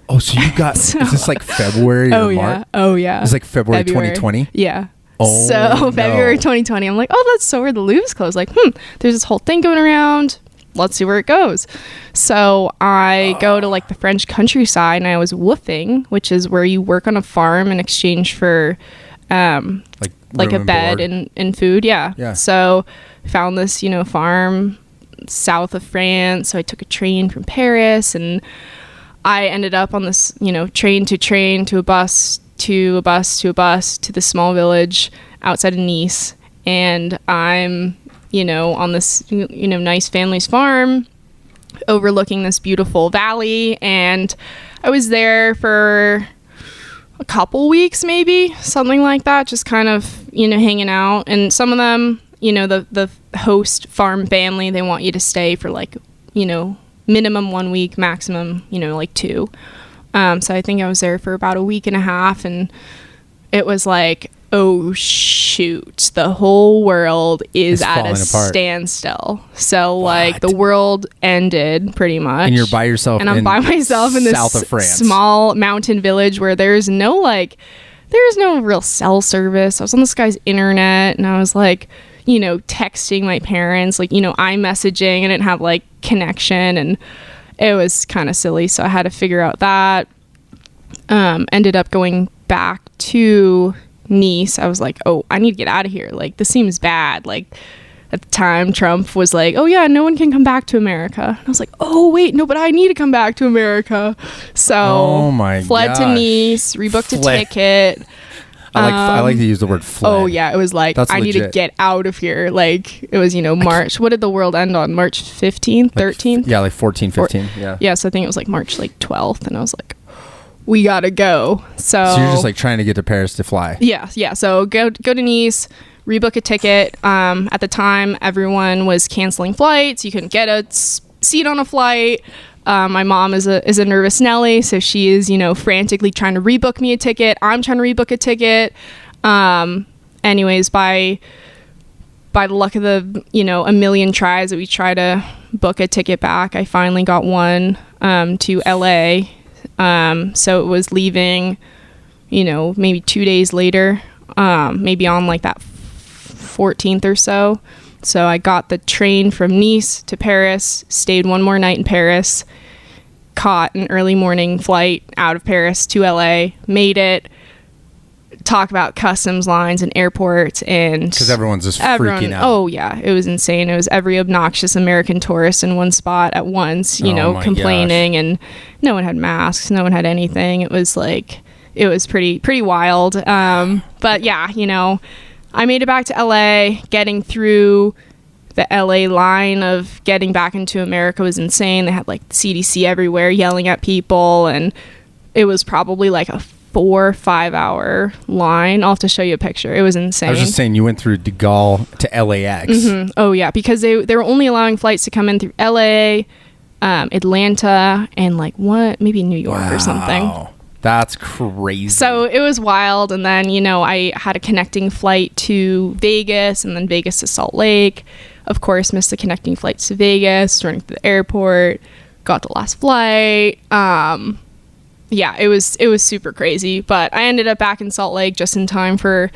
[SPEAKER 1] Oh, so you got is this like February or March?
[SPEAKER 2] Oh yeah,
[SPEAKER 1] it's like February 2020.
[SPEAKER 2] Yeah.
[SPEAKER 1] Oh,
[SPEAKER 2] so February 2020, I'm like, oh, that's so weird. The Louvre's closed. Like, there's this whole thing going around. Let's see where it goes. So I go to like the French countryside, and I was woofing, which is where you work on a farm in exchange for like a bed and food. Yeah. So found this, farm south of France. So I took a train from Paris, and I ended up on this, train to a bus to the small village outside of Nice, and I'm on this nice family's farm overlooking this beautiful valley, and I was there for a couple weeks, maybe something like that, just kind of hanging out. And some of them, the host farm family, they want you to stay for like minimum 1 week, maximum like 2. So I think I was there for about a week and a half, and it was like, oh shoot, the whole world is at a standstill. So like the world ended pretty much.
[SPEAKER 1] And you're by yourself.
[SPEAKER 2] And I'm by myself in this
[SPEAKER 1] south of France.
[SPEAKER 2] Small mountain village where there's no real cell service. I was on this guy's internet, and I was like, texting my parents, like, iMessaging. I didn't have like connection, and it was kind of silly, so I had to figure out that. Ended up going back to Nice. I was like, oh, I need to get out of here. Like, this seems bad. Like, at the time, Trump was like, oh yeah, no one can come back to America. And I was like, oh wait, no, but I need to come back to America. So fled to Nice, rebooked a ticket.
[SPEAKER 1] I like to use the word fled.
[SPEAKER 2] Oh yeah, it was like, I need to get out of here. Like, it was, March. What did the world end on? March 15th, 13th?
[SPEAKER 1] Yeah, like 14, 15.
[SPEAKER 2] Yeah, so I think it was like March like 12th, and I was like, we gotta go. So
[SPEAKER 1] you're just like trying to get to Paris to fly.
[SPEAKER 2] Yeah. So go to Nice, rebook a ticket. At the time, everyone was canceling flights. You couldn't get a seat on a flight. My mom is a nervous Nelly, so she is, frantically trying to rebook me a ticket. I'm trying to rebook a ticket. Anyways, by the luck of the, a million tries that we try to book a ticket back, I finally got one to LA. So it was leaving, maybe 2 days later, maybe on like that 14th or so. So I got the train from Nice to Paris, stayed one more night in Paris, caught an early morning flight out of Paris to LA, made it. Talk about customs lines and airports, and
[SPEAKER 1] because everyone's just freaking out.
[SPEAKER 2] Oh yeah, it was insane. It was every obnoxious American tourist in one spot at once, complaining, gosh. And no one had masks, no one had anything. It was pretty wild. But yeah, I made it back to LA. Getting through the LA line of getting back into America was insane. They had like CDC everywhere yelling at people, and it was probably like a 4-5 hour line. I'll have to show you a picture. It was insane.
[SPEAKER 1] I was just saying, you went through De Gaulle to LAX.
[SPEAKER 2] Mm-hmm. Oh yeah, because they were only allowing flights to come in through LA, Atlanta, and like maybe New York or something.
[SPEAKER 1] That's crazy.
[SPEAKER 2] So it was wild. And then, I had a connecting flight to Vegas and then Vegas to Salt Lake. Of course, missed the connecting flights to Vegas, running to the airport, got the last flight. Yeah, it was super crazy. But I ended up back in Salt Lake just in time for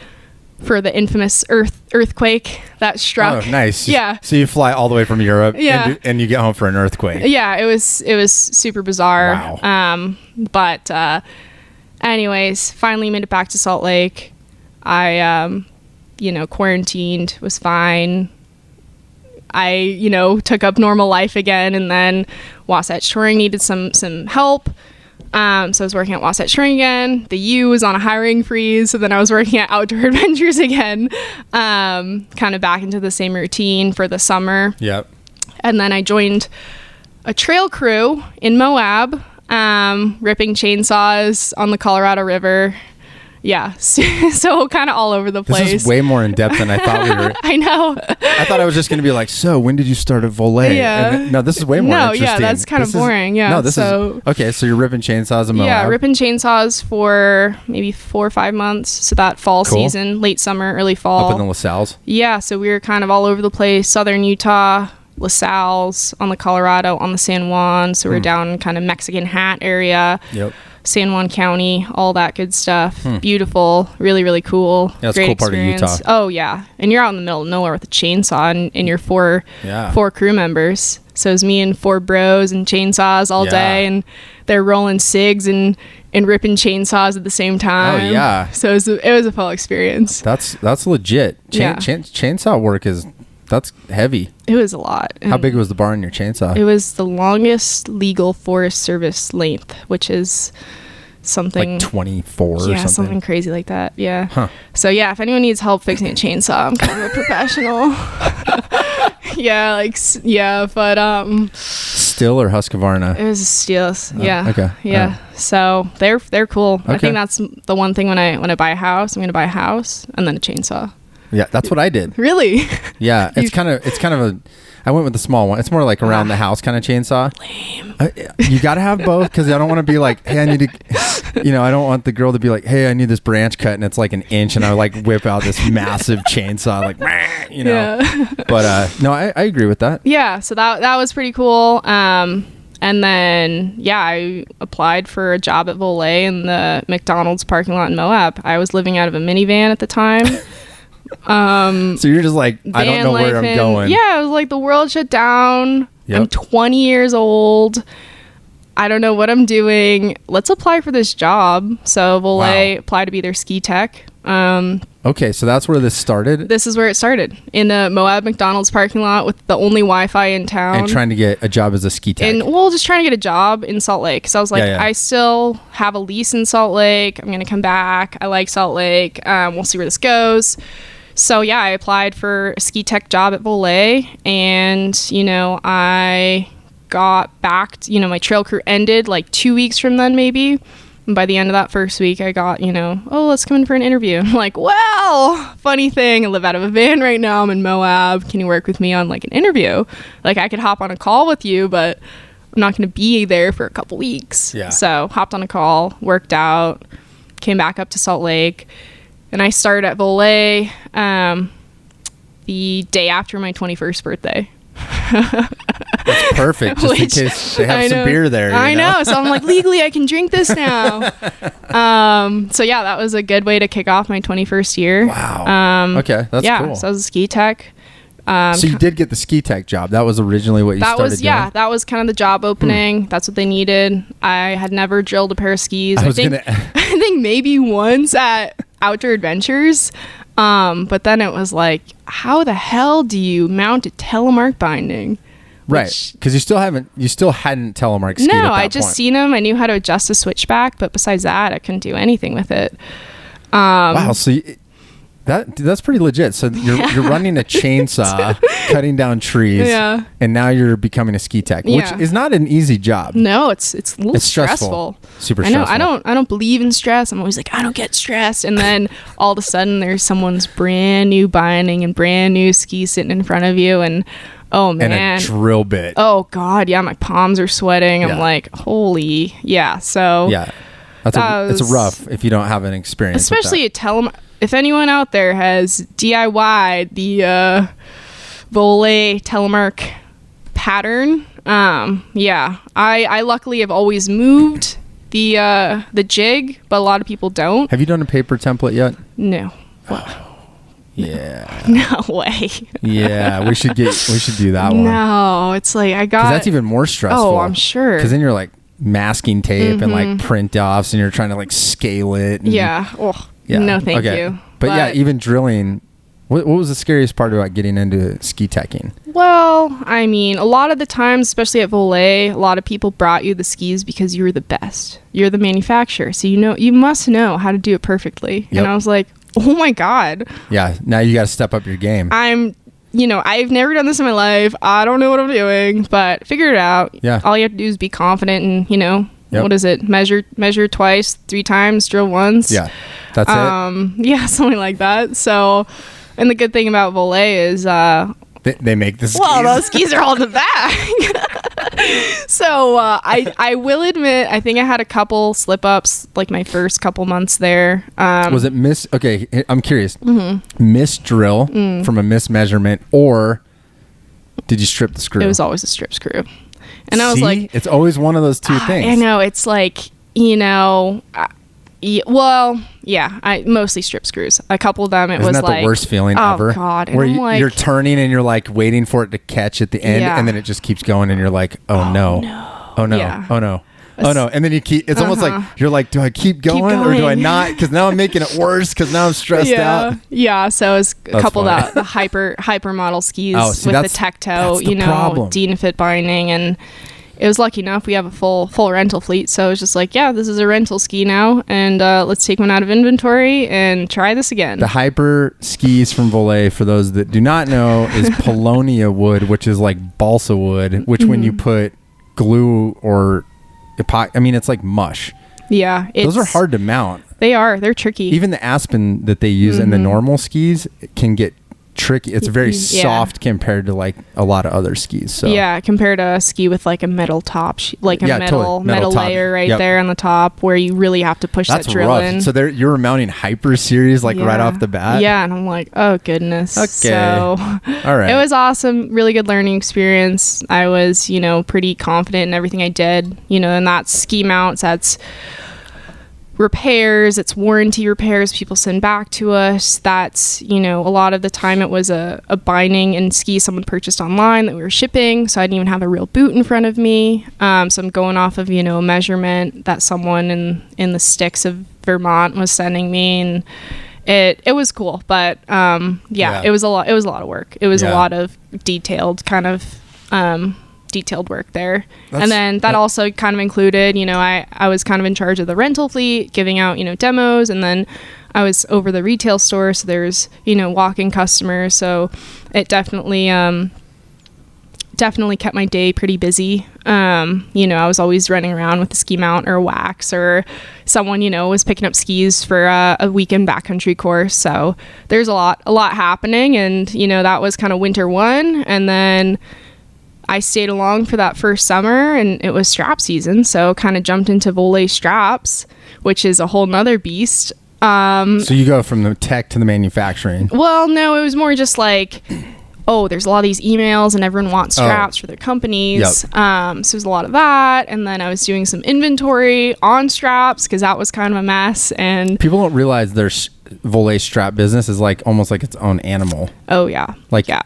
[SPEAKER 2] the infamous earthquake that struck.
[SPEAKER 1] Oh, nice.
[SPEAKER 2] Yeah.
[SPEAKER 1] So you fly all the way from Europe and you get home for an earthquake.
[SPEAKER 2] Yeah, it was super bizarre.
[SPEAKER 1] Wow.
[SPEAKER 2] But anyways, finally made it back to Salt Lake. I quarantined, was fine. I took up normal life again, and then Wasatch Touring needed some help. So I was working at Wasatch Touring again. The U was on a hiring freeze, so then I was working at Outdoor Adventures again, kind of back into the same routine for the summer.
[SPEAKER 1] Yep.
[SPEAKER 2] And then I joined a trail crew in Moab, ripping chainsaws on the Colorado River. Yeah, so kind of all over the place.
[SPEAKER 1] This is way more in depth than I thought we were.
[SPEAKER 2] I know.
[SPEAKER 1] I thought I was just going to be like, so when did you start at Volle?
[SPEAKER 2] Yeah.
[SPEAKER 1] No, this is way more interesting.
[SPEAKER 2] Yeah, that's kind of boring. Yeah.
[SPEAKER 1] No, this is okay. So you're ripping chainsaws in Moab.
[SPEAKER 2] Yeah, ripping chainsaws for maybe 4 or 5 months. So that fall season, late summer, early fall.
[SPEAKER 1] Up in the LaSalle's.
[SPEAKER 2] Yeah, so we were kind of all over the place. Southern Utah, LaSalle's, on the Colorado, on the San Juan. So we're down in kind of Mexican Hat area.
[SPEAKER 1] Yep.
[SPEAKER 2] San Juan County, all that good stuff. Beautiful, really, really cool.
[SPEAKER 1] Yeah, it's
[SPEAKER 2] great
[SPEAKER 1] a cool
[SPEAKER 2] experience.
[SPEAKER 1] Part of Utah.
[SPEAKER 2] Oh yeah, and you're out in the middle of nowhere with a chainsaw and your four crew members. So it was me and 4 bros and chainsaws all day, and they're rolling cigs and ripping chainsaws at the same time.
[SPEAKER 1] Oh yeah.
[SPEAKER 2] So it was a full experience.
[SPEAKER 1] That's legit. Chainsaw work that's heavy.
[SPEAKER 2] It was a lot.
[SPEAKER 1] How big was the bar in your chainsaw?
[SPEAKER 2] It was the longest legal Forest Service length, which is something
[SPEAKER 1] like 24 or something.
[SPEAKER 2] Yeah, something crazy like that. Yeah.
[SPEAKER 1] Huh.
[SPEAKER 2] So yeah, if anyone needs help fixing a chainsaw, I'm kind of a professional. But
[SPEAKER 1] Still or Husqvarna?
[SPEAKER 2] It was a Steel. Yeah.
[SPEAKER 1] Okay.
[SPEAKER 2] Yeah. So they're cool.
[SPEAKER 1] Okay.
[SPEAKER 2] I think that's the one thing when I buy a house, I'm gonna buy a house and then a chainsaw.
[SPEAKER 1] Yeah, that's what I did.
[SPEAKER 2] Really?
[SPEAKER 1] Yeah, it's kind of a. I went with the small one. It's more like around the house kind of chainsaw.
[SPEAKER 2] Lame.
[SPEAKER 1] You got to have both because I don't want to be like, hey, I need to. I don't want the girl to be like, hey, I need this branch cut, and it's like an inch, and I like whip out this massive chainsaw, like,
[SPEAKER 2] Yeah.
[SPEAKER 1] But no, I agree with that.
[SPEAKER 2] Yeah, so that was pretty cool. And then I applied for a job at Volle in the McDonald's parking lot in Moab. I was living out of a minivan at the time.
[SPEAKER 1] So you're just like, I don't know where I'm going.
[SPEAKER 2] Yeah, it was like the world shut down.
[SPEAKER 1] Yep.
[SPEAKER 2] I'm 20 years old. I don't know what I'm doing. Let's apply for this job. So Volle applied to be their ski tech.
[SPEAKER 1] Okay, so that's where this started.
[SPEAKER 2] This is where it started, in the Moab McDonald's parking lot with the only Wi-Fi in town.
[SPEAKER 1] And trying to get a job as a ski tech.
[SPEAKER 2] And just trying to get a job in Salt Lake. So I was like, I still have a lease in Salt Lake. I'm going to come back. I like Salt Lake. We'll see where this goes. So I applied for a ski tech job at Volle, and I got back. My trail crew ended like 2 weeks from then, maybe. And by the end of that first week, I got let's come in for an interview. I'm like, well, funny thing, I live out of a van right now. I'm in Moab. Can you work with me on like an interview? Like I could hop on a call with you, but I'm not going to be there for a couple weeks.
[SPEAKER 1] Yeah.
[SPEAKER 2] So hopped on a call, worked out, came back up to Salt Lake. And I started at Volle the day after my 21st birthday.
[SPEAKER 1] That's perfect, just in case they have some beer there.
[SPEAKER 2] I know. So I'm like, legally, I can drink this now. So that was a good way to kick off my 21st year.
[SPEAKER 1] Wow. Okay, that's cool.
[SPEAKER 2] So I was a ski tech.
[SPEAKER 1] So you did get the ski tech job. That was originally what you started doing?
[SPEAKER 2] Yeah, that was kind of the job opening. That's what they needed. I had never drilled a pair of skis. I think maybe once at Outdoor Adventures. But then it was like, how the hell do you mount a Telemark binding?
[SPEAKER 1] Right, because you still hadn't Telemark skied at that
[SPEAKER 2] No, I just seen them. I knew how to adjust a switchback, but besides that, I couldn't do anything with it.
[SPEAKER 1] Wow, so That's pretty legit. So you're running a chainsaw, cutting down trees, and now you're becoming a ski tech, which is not an easy job.
[SPEAKER 2] No, it's a little stressful.
[SPEAKER 1] Super
[SPEAKER 2] stressful.
[SPEAKER 1] stressful.
[SPEAKER 2] I don't believe in stress. I'm always like, I don't get stressed, and then all of a sudden there's someone's brand new binding and brand new ski sitting in front of you, and oh man,
[SPEAKER 1] and a drill bit.
[SPEAKER 2] Oh god, yeah, my palms are sweating. I'm like, holy, So
[SPEAKER 1] it's rough if you don't have an experience,
[SPEAKER 2] especially at Telemark. If anyone out there has DIY'd the Volle Telemark pattern, I luckily have always moved the jig, but a lot of people don't.
[SPEAKER 1] Have you done a paper template yet?
[SPEAKER 2] No.
[SPEAKER 1] Yeah.
[SPEAKER 2] No way.
[SPEAKER 1] Yeah, we should do that one.
[SPEAKER 2] No, it's like
[SPEAKER 1] that's even more stressful.
[SPEAKER 2] Oh, I'm sure.
[SPEAKER 1] Because then you're like masking tape and like print offs, and you're trying to like scale it. No, thank you. But even drilling. What was the scariest part about getting into ski teching?
[SPEAKER 2] Well, I mean, a lot of the times, especially at Volle, a lot of people brought you the skis because you were the best. You're the manufacturer, so you must know how to do it perfectly. Yep. And I was like, oh my god. Yeah, now you got to step up your game. I've never done this in my life. I don't know what I'm doing, but figure it out. Yeah. All you have to do is be confident and, what is it? Measure twice, 3 times, drill once. Yeah. That's it. Yeah, something like that. So, and the good thing about Volle is they make the skis. Well, those skis are all in the bag. So I will admit, I think I had a couple slip ups like my first couple months there. Was it okay, I'm curious. Missed drill from a mismeasurement, or did you strip the screw? It was always a strip screw. And I was like, it's always one of those two things. I know. It's like, I mostly strip screws. A couple of them, Isn't that the worst feeling ever? Oh God! Where you're turning and you're like waiting for it to catch at the end, and then it just keeps going, and you're like, oh no, oh no, oh no. Oh no! And then you keep. It's almost like you're like, do I keep going or do I not? Because now I'm making it worse. Because now I'm stressed out. Yeah. So it's a couple of the hyper model skis with the tech toe, DNFit binding, and it was lucky enough we have a full rental fleet. So it was just like, yeah, this is a rental ski now, and let's take one out of inventory and try this again. The hyper skis from Volle, for those that do not know, is Polonia wood, which is like balsa wood, which when you put glue or it's like mush. Yeah. Those are hard to mount. They are. They're tricky. Even the aspen that they use in the normal skis can get tricky. It's very soft compared to like a lot of other skis. So yeah, compared to a ski with like a metal top, metal layer there on the top, where you really have to push that drill in. So you were mounting hyper series right off the bat. Yeah, and I'm like, oh goodness. Okay. So all right, it was awesome. Really good learning experience. I was pretty confident in everything I did. And that's ski mounts. That's repairs, it's warranty repairs people send back to us. That's a lot of the time it was a binding and ski someone purchased online that we were shipping, so I didn't even have a real boot in front of me. So I'm going off of a measurement that someone in the sticks of Vermont was sending me, and it was cool, but it was a lot of work. It was a lot of detailed work there. And then that also kind of included, I was kind of in charge of the rental fleet, giving out, demos, and then I was over the retail store, so there's, walk-in customers, so it definitely kept my day pretty busy. I was always running around with a ski mount or a wax, or someone, was picking up skis for a weekend backcountry course, so there's a lot happening, and, that was kind of winter one, and then I stayed along for that first summer, and it was strap season, so kind of jumped into Volle straps, which is a whole nother beast. So you go from the tech to the manufacturing. Well, no, it was more just like, there's a lot of these emails and everyone wants straps for their companies. Yep. So there's a lot of that. And then I was doing some inventory on straps because that was kind of a mess. And people don't realize their Volle strap business is like almost like its own animal. Oh yeah.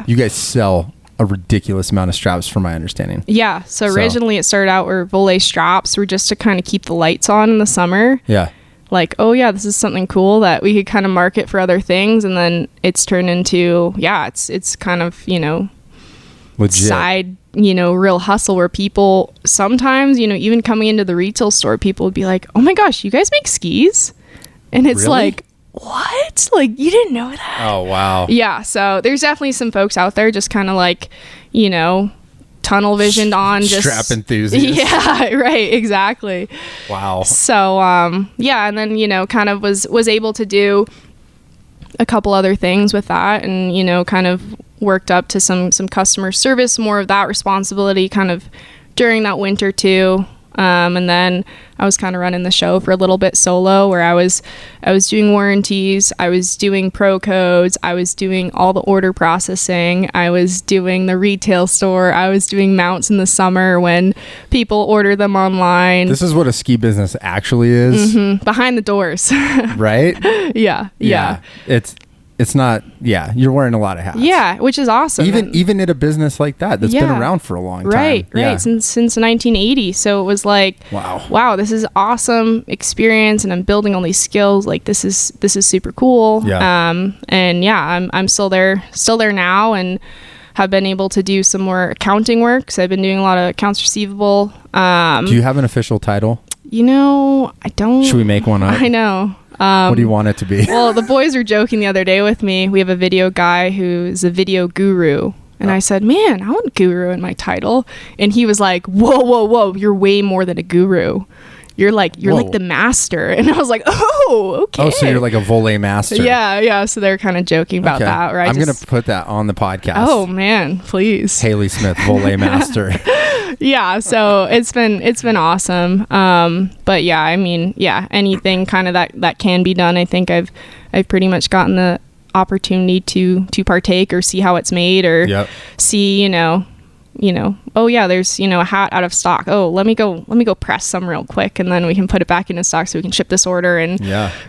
[SPEAKER 2] You guys sell a ridiculous amount of straps from my understanding. Yeah. So originally it started out where Volle straps were just to kind of keep the lights on in the summer. Yeah. Like, this is something cool that we could kind of market for other things. And then it's turned into, it's kind of, legit side, real hustle where people sometimes, even coming into the retail store, people would be like, oh my gosh, you guys make skis? And it's like, what? Like, you didn't know that?
[SPEAKER 1] Oh, wow.
[SPEAKER 2] Yeah. So there's definitely some folks out there just kind of like, you know, tunnel visioned on just
[SPEAKER 1] strap enthusiasts.
[SPEAKER 2] Yeah, right. Exactly.
[SPEAKER 1] Wow.
[SPEAKER 2] So, yeah. And then, you know, kind of was able to do a couple other things with that, and, you know, kind of worked up to some customer service, more of that responsibility kind of during that winter too. And then I was kind of running the show for a little bit solo, where I was doing warranties, I was doing pro codes, I was doing all the order processing, I was doing the retail store, I was doing mounts in the summer when people order them online.
[SPEAKER 1] This is what a ski business actually is.
[SPEAKER 2] Mm-hmm. Behind the doors.
[SPEAKER 1] Right?
[SPEAKER 2] Yeah.
[SPEAKER 1] It's not, you're wearing a lot of hats.
[SPEAKER 2] Yeah, which is awesome.
[SPEAKER 1] Even at a business like that's been around for a long time.
[SPEAKER 2] Right, since 1980. So it was like, wow, this is awesome experience, and I'm building all these skills. Like, this is super cool.
[SPEAKER 1] Yeah.
[SPEAKER 2] And yeah, I'm still there now, and have been able to do some more accounting work. So I've been doing a lot of accounts receivable.
[SPEAKER 1] Do you have an official title?
[SPEAKER 2] You know, I don't.
[SPEAKER 1] Should we make one up?
[SPEAKER 2] I know.
[SPEAKER 1] What do you want it to be?
[SPEAKER 2] Well, the boys were joking the other day with me. We have a video guy who's a video guru. And I said, man, I want guru in my title. And he was like, whoa, you're way more than a guru. You're like the master. And I was like, oh, okay.
[SPEAKER 1] Oh, so you're like a Volle master.
[SPEAKER 2] Yeah. So they're kind of joking about that. Right?
[SPEAKER 1] I'm going to put that on the podcast.
[SPEAKER 2] Oh, man, please.
[SPEAKER 1] Hayley Smith, Volle master.
[SPEAKER 2] Yeah, so it's been awesome. But yeah, I mean, yeah, anything kind of that can be done. I think I've pretty much gotten the opportunity to partake or see how it's made, or see, you know, oh yeah, there's, you know, a hat out of stock. Oh, let me go press some real quick, and then we can put it back into stock so we can ship this order and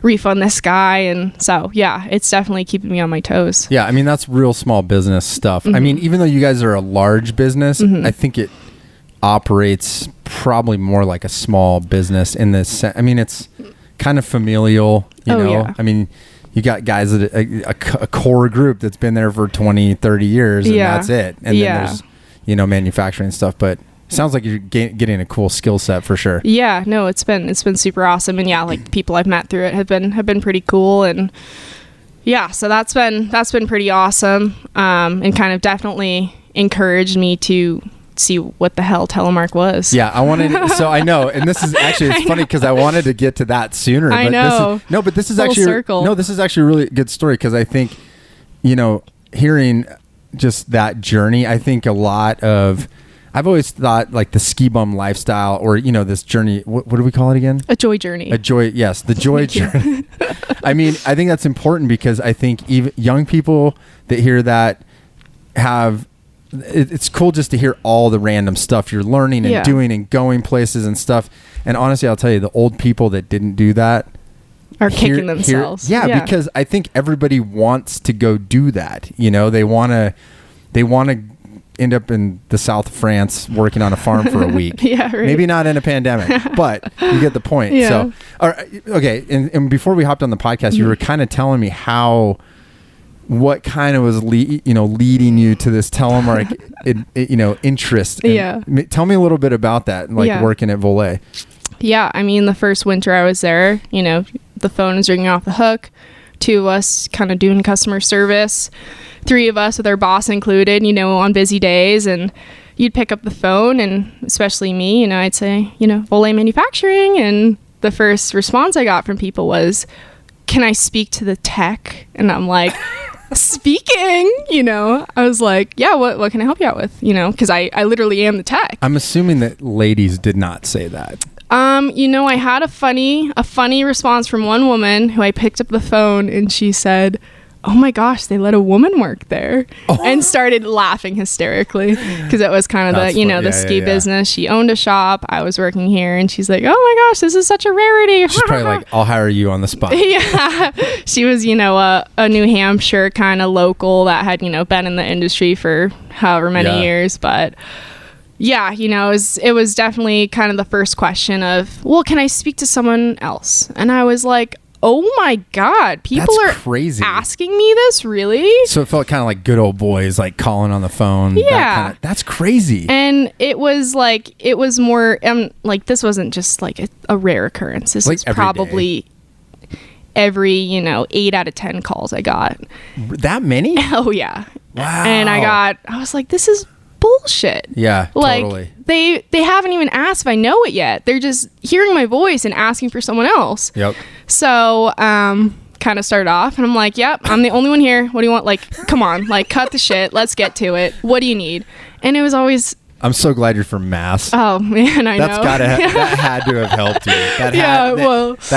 [SPEAKER 2] refund this guy. And so yeah, it's definitely keeping me on my toes.
[SPEAKER 1] Yeah, I mean, that's real small business stuff. I mean, even though you guys are a large business, I think it operates probably more like a small business in this. I mean, it's kind of familial, you know. Yeah. I mean, you got guys that a core group that's been there for 20, 30 years, and that's it. And then there's, you know, manufacturing stuff, but sounds like you're getting a cool skill set for sure. Yeah, no, it's been super awesome. And yeah, like, people I've met through it have been pretty cool. And yeah, so that's been pretty awesome. And kind of definitely encouraged me to see what the hell Telemark was. Yeah, I wanted so I know, and this is actually, it's funny because I wanted to get to that sooner. I know. This is actually a really good story, because I think, you know, hearing just that journey, I think a lot of, I've always thought like the ski bum lifestyle, or, you know, this journey, what do we call it again? A joy journey. Yes, the joy journey. I mean, I think that's important, because I think even young people that hear that have, it's cool just to hear all the random stuff you're learning and doing and going places and stuff. And honestly, I'll tell you, the old people that didn't do that are kicking themselves. Because I think everybody wants to go do that. You know, they want to end up in the south of France working on a farm for a week. Maybe not in a pandemic, but you get the point. So, okay. And before we hopped on the podcast, you were kind of telling me what kind of was leading you to this Telemark interest. And tell me a little bit about that, working at Volle. Yeah, I mean, the first winter I was there, you know, the phone is ringing off the hook, 2 of us kind of doing customer service, 3 of us with our boss included, you know, on busy days. And you'd pick up the phone, and especially me, you know, I'd say, you know, Volle Manufacturing, and the first response I got from people was, can I speak to the tech? And I'm like, speaking, you know, I was like, yeah, what can I help you out with? You know, because I literally am the tech. I'm assuming that ladies did not say that. You know, I had a funny response from one woman who I picked up the phone, and she said, oh my gosh, they let a woman work there, and started laughing hysterically, because it was kind of the ski business. She owned a shop. I was working here, and she's like, oh my gosh, this is such a rarity. She's probably like, I'll hire you on the spot. Yeah. She was, you know, a New Hampshire kind of local that had, you know, been in the industry for however many years. But yeah, you know, it was definitely kind of the first question of, well, can I speak to someone else? And I was like, oh my God, people are crazy asking me this, really? So it felt kind of like good old boys, like calling on the phone. Yeah. That's crazy. And it was more, like, this wasn't just like a rare occurrence. This is probably
[SPEAKER 2] every, 8 out of 10 calls I got.
[SPEAKER 1] That many?
[SPEAKER 2] Oh yeah.
[SPEAKER 1] Wow.
[SPEAKER 2] And I was like, this is bullshit.
[SPEAKER 1] Yeah,
[SPEAKER 2] like,
[SPEAKER 1] totally.
[SPEAKER 2] They haven't even asked if I know it yet. They're just hearing my voice and asking for someone else.
[SPEAKER 1] Yep.
[SPEAKER 2] So, kind of started off and I'm like, yep, I'm the only one here. What do you want? Like, come on, like, cut the shit. Let's get to it. What do you need? And it was always...
[SPEAKER 1] I'm so glad you're from Mass.
[SPEAKER 2] Oh man, I know.
[SPEAKER 1] That had to have helped you. That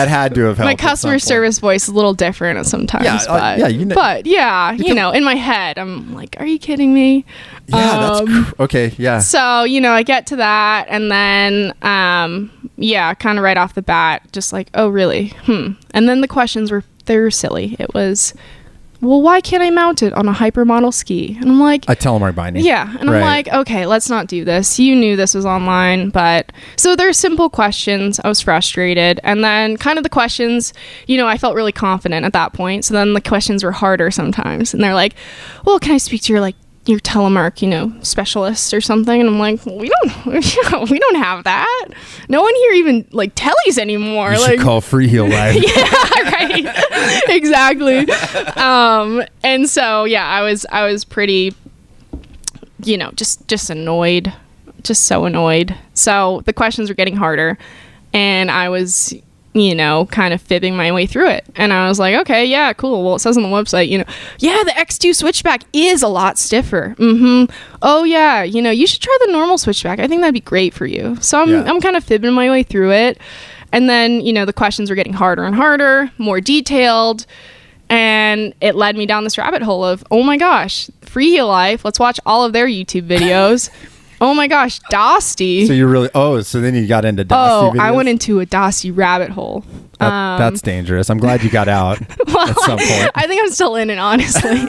[SPEAKER 1] had to have helped.
[SPEAKER 2] My customer service voice is a little different sometimes. Yeah, but in my head, I'm like, are you kidding me?
[SPEAKER 1] Yeah, okay, yeah.
[SPEAKER 2] So I get to that, and then kind of right off the bat, just like, oh really? And then the questions were silly. It was, well, why can't I mount it on a hypermodel ski? And I'm like... A
[SPEAKER 1] telemark binding.
[SPEAKER 2] Yeah. And I'm like, okay, let's not do this. You knew this was online, but... So they're simple questions. I was frustrated. And then kind of the questions, I felt really confident at that point. So then the questions were harder sometimes. And they're like, well, can I speak to your telemark, specialist or something? And I'm like, we don't have that. No one here even tellies anymore.
[SPEAKER 1] You should call Freeheel Live.
[SPEAKER 2] Yeah, right. Exactly. And so I was pretty, just annoyed, just so annoyed. So the questions were getting harder, and I was, kind of fibbing my way through it. And I was like, okay, yeah, cool. Well, it says on the website, the X2 switchback is a lot stiffer. Oh yeah, you should try the normal switchback. I think that'd be great for you. So I'm kind of fibbing my way through it. And then, the questions were getting harder and harder, more detailed. And it led me down this rabbit hole of, oh my gosh, Freeheel Life. Let's watch all of their YouTube videos. Oh my gosh, Dosty.
[SPEAKER 1] So you really... Oh, so then you got into Dosty videos?
[SPEAKER 2] I went into a Dosty rabbit hole.
[SPEAKER 1] That's dangerous. I'm glad you got out at some point.
[SPEAKER 2] I think I'm still in it, honestly.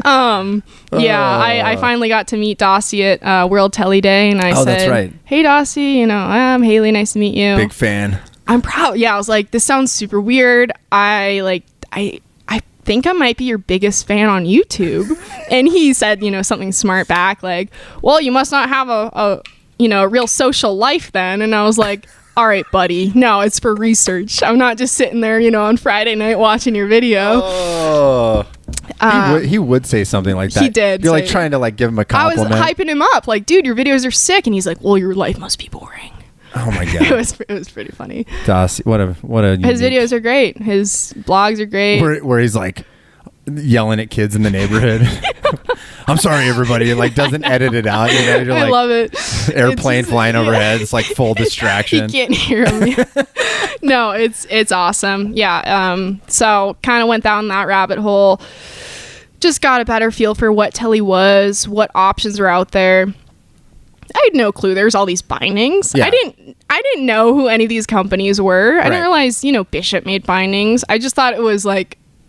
[SPEAKER 2] I finally got to meet Dosty at World Telly Day, and I said,
[SPEAKER 1] that's right.
[SPEAKER 2] Hey, Dosty, I'm Hayley. Nice to meet you.
[SPEAKER 1] Big fan.
[SPEAKER 2] I'm proud. Yeah, I was like, this sounds super weird. I think I might be your biggest fan on YouTube. And he said, something smart back, like, well, you must not have a real social life then. And I was like, all right, buddy, no, it's for research. I'm not just sitting there, on Friday night watching your video.
[SPEAKER 1] Oh, he would say something like that.
[SPEAKER 2] He did.
[SPEAKER 1] You're trying to give him a compliment.
[SPEAKER 2] I was hyping him up, like, dude, your videos are sick. And he's like, well, your life must be boring.
[SPEAKER 1] Oh my god,
[SPEAKER 2] it was pretty funny.
[SPEAKER 1] Dosty, what a
[SPEAKER 2] his videos are great. His blogs are great.
[SPEAKER 1] Where he's like yelling at kids in the neighborhood. I'm sorry, everybody. Doesn't edit it out. You're
[SPEAKER 2] I love it.
[SPEAKER 1] Airplane flying overhead. It's full distraction.
[SPEAKER 2] You can't hear him. No, it's awesome. Yeah. So kind of went down that rabbit hole. Just got a better feel for what telly was, what options were out there. I had no clue there's all these bindings. Yeah. I didn't know who any of these companies were. Right. I didn't realize, Bishop made bindings. I just thought it was a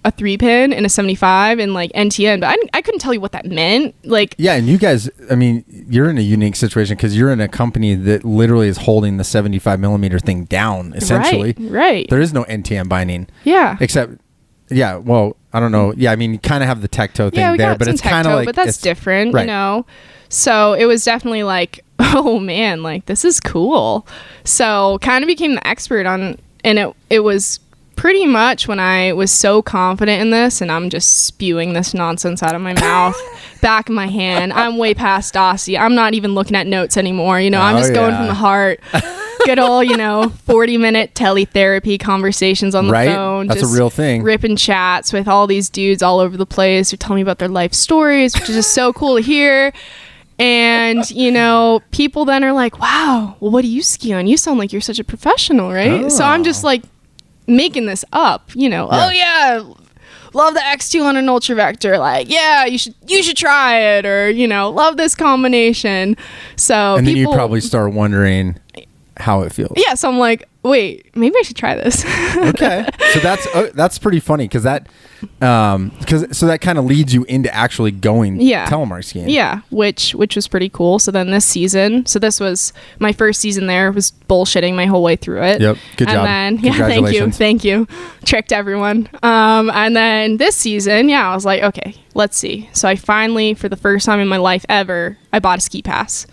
[SPEAKER 2] 3-pin and a 75 and NTN, but I couldn't tell you what that meant.
[SPEAKER 1] Yeah, and you guys, you're in a unique situation because you're in a company that literally is holding the 75 millimeter thing down, essentially.
[SPEAKER 2] Right.
[SPEAKER 1] There is no NTN binding.
[SPEAKER 2] Yeah.
[SPEAKER 1] Except, yeah, well, I don't know. Yeah, you kind of have the Tecto thing there, but it's kind of
[SPEAKER 2] but that's different, right. So it was definitely oh man, this is cool. So kind of became the expert on, and it was pretty much when I was so confident in this, and I'm just spewing this nonsense out of my mouth, back of my hand. I'm way past Dosty. I'm not even looking at notes anymore. I'm just going from the heart. Good old, 40-minute teletherapy conversations on the phone.
[SPEAKER 1] That's just a real thing.
[SPEAKER 2] Ripping chats with all these dudes all over the place who tell me about their life stories, which is just so cool to hear. And, people then are like, wow, well, what do you ski on? You sound like you're such a professional, right? Oh. So I'm just making this up, yeah. Oh yeah, love the X2 on an Ultra Vector. Yeah, you should try it, or love this combination. So
[SPEAKER 1] and then you probably start wondering how it feels.
[SPEAKER 2] Yeah, so I'm like, wait, maybe I should try this.
[SPEAKER 1] Okay, so that's pretty funny because that kind of leads you into actually going telemark skiing.
[SPEAKER 2] Yeah, which was pretty cool. So then this was my first season there. Was bullshitting my whole way through it.
[SPEAKER 1] Yep, good job.
[SPEAKER 2] And then thank you, tricked everyone. And then this season, I was like, okay, let's see. So I finally, for the first time in my life ever, I bought a ski pass.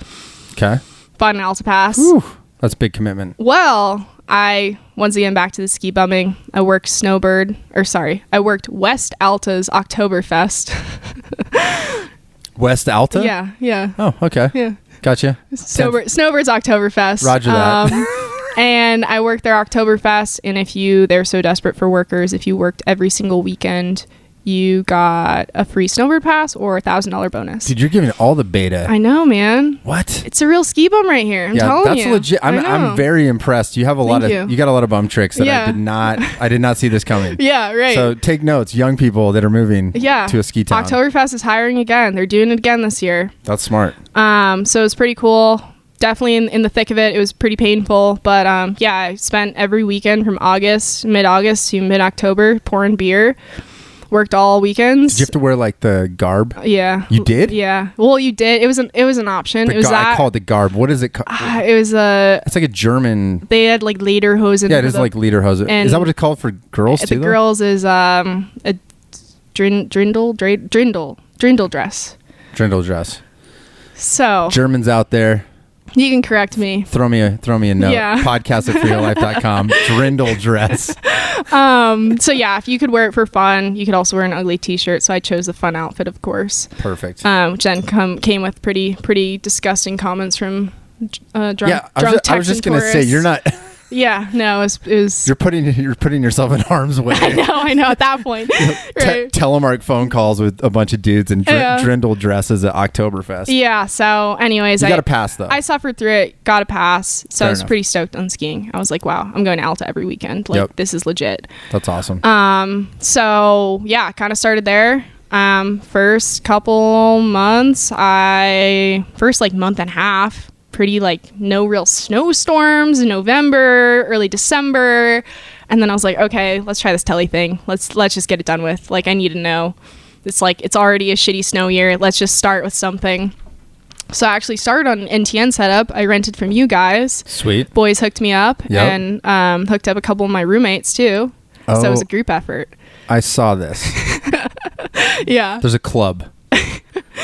[SPEAKER 1] Okay.
[SPEAKER 2] Bought an Alta Pass.
[SPEAKER 1] Whew. That's a big commitment.
[SPEAKER 2] Well, I once again back to the ski bumming. I worked I worked West Alta's Oktoberfest.
[SPEAKER 1] West Alta?
[SPEAKER 2] Yeah.
[SPEAKER 1] Oh, okay.
[SPEAKER 2] Yeah.
[SPEAKER 1] Gotcha.
[SPEAKER 2] Snowbird's Oktoberfest.
[SPEAKER 1] Roger that.
[SPEAKER 2] And I worked their Oktoberfest, and they're so desperate for workers, if you worked every single weekend, you got a free snowbird pass or $1,000 bonus.
[SPEAKER 1] Dude, you're giving all the beta.
[SPEAKER 2] I know, man.
[SPEAKER 1] What?
[SPEAKER 2] It's a real ski bum right here. I'm telling
[SPEAKER 1] that's
[SPEAKER 2] you.
[SPEAKER 1] legit. I'm very impressed. You have you got a lot of bum tricks that I did not see this coming.
[SPEAKER 2] Yeah, right.
[SPEAKER 1] So take notes, young people that are moving to a ski town.
[SPEAKER 2] Oktoberfest is hiring again. They're doing it again this year.
[SPEAKER 1] That's smart.
[SPEAKER 2] So it's pretty cool. Definitely in the thick of it. It was pretty painful, but I spent every weekend from mid-August to mid-October pouring beer. Worked all weekends.
[SPEAKER 1] Did you have to wear like the garb?
[SPEAKER 2] Yeah.
[SPEAKER 1] You did?
[SPEAKER 2] Yeah. Well, you did. It was an option.
[SPEAKER 1] I call it the garb. What is it called?
[SPEAKER 2] It's
[SPEAKER 1] like a German.
[SPEAKER 2] They had like lederhosen.
[SPEAKER 1] Yeah, it is like lederhosen. Is that what it's called for girls too?
[SPEAKER 2] The girls is a drindle dress.
[SPEAKER 1] Drindle dress.
[SPEAKER 2] So
[SPEAKER 1] Germans out there,
[SPEAKER 2] you can correct me.
[SPEAKER 1] Throw me a note.
[SPEAKER 2] Yeah.
[SPEAKER 1] Podcast@freeheellife.com. Drindle dress.
[SPEAKER 2] So yeah, if you could wear it for fun, you could also wear an ugly t-shirt. So I chose the fun outfit, of course.
[SPEAKER 1] Perfect.
[SPEAKER 2] Which then came with pretty disgusting comments from drunk Texan
[SPEAKER 1] I was just gonna say you're not.
[SPEAKER 2] Yeah, no, it was.
[SPEAKER 1] You're putting yourself in harm's way.
[SPEAKER 2] I know. At that point, right.
[SPEAKER 1] Telemark phone calls with a bunch of dudes in drindle dresses at Oktoberfest.
[SPEAKER 2] Yeah. So, anyways,
[SPEAKER 1] you got a pass though.
[SPEAKER 2] I suffered through it, got a pass, so
[SPEAKER 1] Fair
[SPEAKER 2] I was
[SPEAKER 1] enough.
[SPEAKER 2] pretty stoked on skiing. I was like, wow, I'm going to Alta every weekend. Like, this is legit.
[SPEAKER 1] That's awesome.
[SPEAKER 2] So yeah, kind of started there. First couple months, first month and a half. Pretty no real snowstorms in November, early December, and then I was like, okay, let's try this telly thing. Let's just get it done with. I need to know. It's it's already a shitty snow year. Let's just start with something. So I actually started on an NTN setup. I rented from you guys.
[SPEAKER 1] Sweet.
[SPEAKER 2] Boys hooked me up and hooked up a couple of my roommates too. So it was a group effort.
[SPEAKER 1] I saw this.
[SPEAKER 2] Yeah.
[SPEAKER 1] There's a club.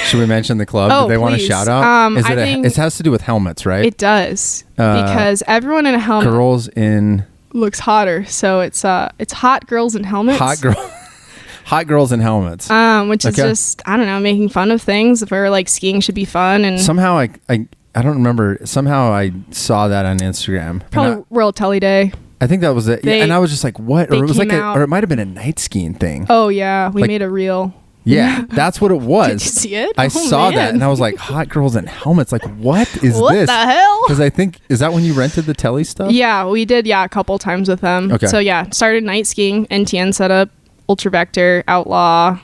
[SPEAKER 1] Should we mention the club?
[SPEAKER 2] Oh,
[SPEAKER 1] Do they want to shout out? It has to do with helmets, right?
[SPEAKER 2] It does. Because everyone in a helmet
[SPEAKER 1] girls in
[SPEAKER 2] looks hotter. So it's hot girls in helmets.
[SPEAKER 1] Hot girls in helmets.
[SPEAKER 2] Which is just, I don't know, making fun of things where skiing should be fun. And
[SPEAKER 1] somehow I don't remember. Somehow I saw that on Instagram.
[SPEAKER 2] Probably World Telly Day.
[SPEAKER 1] I think that was it. And I was just like, what? Or it was or it might have been a night skiing thing.
[SPEAKER 2] Oh yeah. We made a reel.
[SPEAKER 1] Yeah, that's what it was.
[SPEAKER 2] Did you see it?
[SPEAKER 1] I saw that and I was like, hot girls in helmets. Like, what is this?
[SPEAKER 2] What the hell?
[SPEAKER 1] Because is that when you rented the telly stuff?
[SPEAKER 2] Yeah, we did. Yeah, a couple times with them.
[SPEAKER 1] Okay.
[SPEAKER 2] So yeah, started night skiing, NTN setup, Ultra Vector, Outlaw,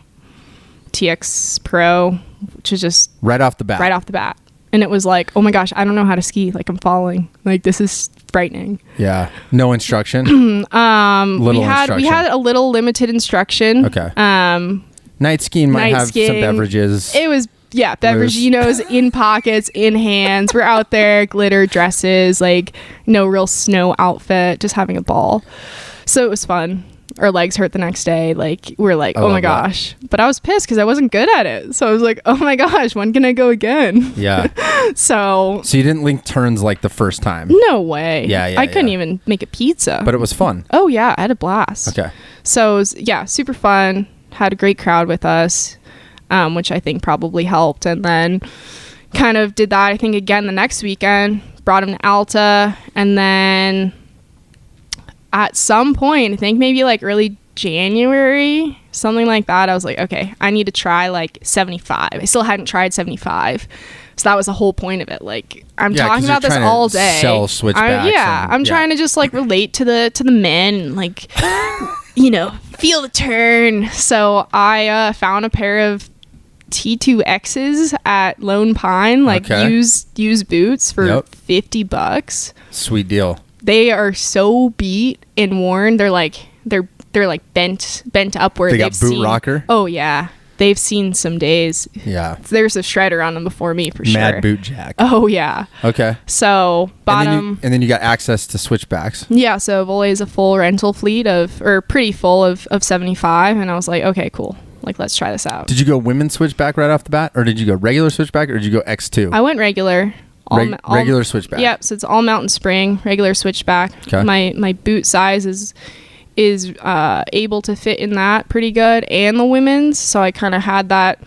[SPEAKER 2] TX Pro, which is just
[SPEAKER 1] right off the bat.
[SPEAKER 2] And it was like, oh my gosh, I don't know how to ski. I'm falling. This is frightening.
[SPEAKER 1] Yeah. No instruction?
[SPEAKER 2] We had a little limited instruction.
[SPEAKER 1] Okay. Night skiing might have some beverages.
[SPEAKER 2] It was, beverage, in pockets, in hands. We're out there, glitter dresses, no real snow outfit, just having a ball. So it was fun. Our legs hurt the next day. We're oh my gosh. But I was pissed because I wasn't good at it. So I was like, oh my gosh, when can I go again?
[SPEAKER 1] Yeah.
[SPEAKER 2] So
[SPEAKER 1] you didn't link turns the first time?
[SPEAKER 2] No way.
[SPEAKER 1] Yeah.
[SPEAKER 2] I couldn't even make a pizza.
[SPEAKER 1] But it was fun.
[SPEAKER 2] Oh yeah, I had a blast.
[SPEAKER 1] Okay.
[SPEAKER 2] So it was, super fun. Had a great crowd with us, which I think probably helped. And then kind of did that, I think, again the next weekend. Brought him to Alta. And then at some point, I think maybe early January, something like that, I was like, okay, I need to try 75. I still hadn't tried 75. So that was the whole point of it. I'm talking about this all day.
[SPEAKER 1] Sell switchbacks.
[SPEAKER 2] I'm trying to just relate to the men, feel the turn. So I found a pair of T2Xs at Lone Pine, used boots for $50.
[SPEAKER 1] Sweet deal.
[SPEAKER 2] They are so beat and worn. They're bent upward.
[SPEAKER 1] They got boot rocker.
[SPEAKER 2] Oh yeah, they've seen some days.
[SPEAKER 1] Yeah,
[SPEAKER 2] there's a shredder on them before me for sure.
[SPEAKER 1] Mad boot jack.
[SPEAKER 2] Oh yeah.
[SPEAKER 1] Okay.
[SPEAKER 2] So bottom.
[SPEAKER 1] And then you got access to switchbacks.
[SPEAKER 2] Yeah. So Volle is a full rental fleet pretty full of 75, and I was like, okay, cool. Let's try this out.
[SPEAKER 1] Did you go women's switchback right off the bat, or did you go regular switchback, or did you go X2?
[SPEAKER 2] I went regular.
[SPEAKER 1] Regular switchback.
[SPEAKER 2] Yep. So it's all mountain spring, regular switchback.
[SPEAKER 1] Okay.
[SPEAKER 2] My boot size is able to fit in that pretty good, and the women's. So I kind of had that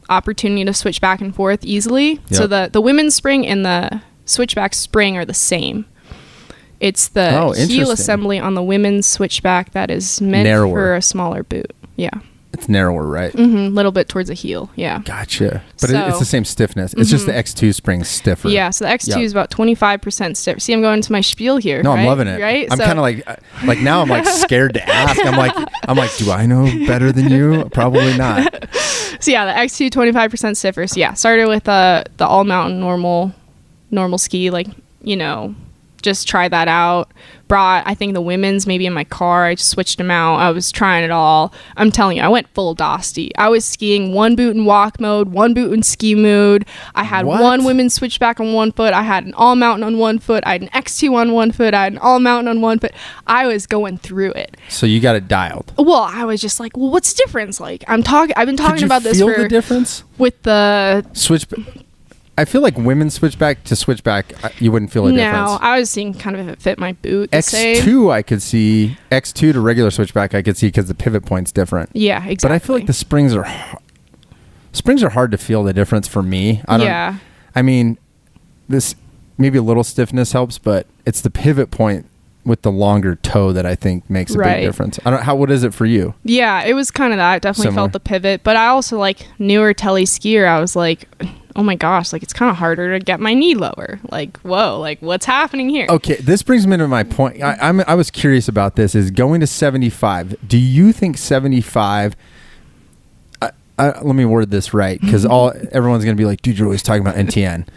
[SPEAKER 2] opportunity to switch back and forth easily.
[SPEAKER 1] Yep.
[SPEAKER 2] So the women's spring and the switchback spring are the same. It's the heel assembly on the women's switchback that is meant for a smaller boot. Yeah.
[SPEAKER 1] It's narrower, right?
[SPEAKER 2] Mm-hmm. A little bit towards the heel. Yeah.
[SPEAKER 1] Gotcha. But it's the same stiffness. It's just the X2 spring's stiffer.
[SPEAKER 2] Yeah. So the X2 is about 25% stiff. See, I'm going into my spiel here.
[SPEAKER 1] No,
[SPEAKER 2] right?
[SPEAKER 1] I'm loving it.
[SPEAKER 2] Right?
[SPEAKER 1] I'm kind of like now I'm like scared to ask. I'm like, do I know better than you? Probably not.
[SPEAKER 2] So yeah, the X2 25% stiffer. So yeah, started with the all mountain normal ski, like, just try that out. Brought, I think, the women's maybe in my car. I just switched them out. I was trying it all. I'm telling you, I went full Dosty. I was skiing one boot in walk mode, one boot in ski mode. I had one women's switchback on one foot. I had an all mountain on one foot. I had an X2 on one foot. I had an all mountain on one foot. I was going through it.
[SPEAKER 1] So you got it dialed.
[SPEAKER 2] Well, I was just like, well, what's the difference? Like, I've been talking about this.
[SPEAKER 1] Feel the difference
[SPEAKER 2] with the
[SPEAKER 1] switch. I feel like women's switchback to switchback, you wouldn't feel a difference.
[SPEAKER 2] No, I was seeing kind of if it fit my boot.
[SPEAKER 1] X2, I could see. X2 to regular switchback, I could see because the pivot point's different.
[SPEAKER 2] Yeah, exactly.
[SPEAKER 1] But I feel like the springs are hard to feel the difference for me. I mean, this maybe a little stiffness helps, but it's the pivot point with the longer toe that I think makes a big difference. What is it for you? Yeah,
[SPEAKER 2] it was kind of that. I definitely felt the pivot, but I also like newer tele skier. I was like, oh my gosh, like it's kind of harder to get my knee lower. Like, whoa, like what's happening here?
[SPEAKER 1] Okay, this brings me to my point. I was curious about this, is going to 75. Do you think 75, let me word this right, because everyone's going to be like, dude, you're always talking about NTN.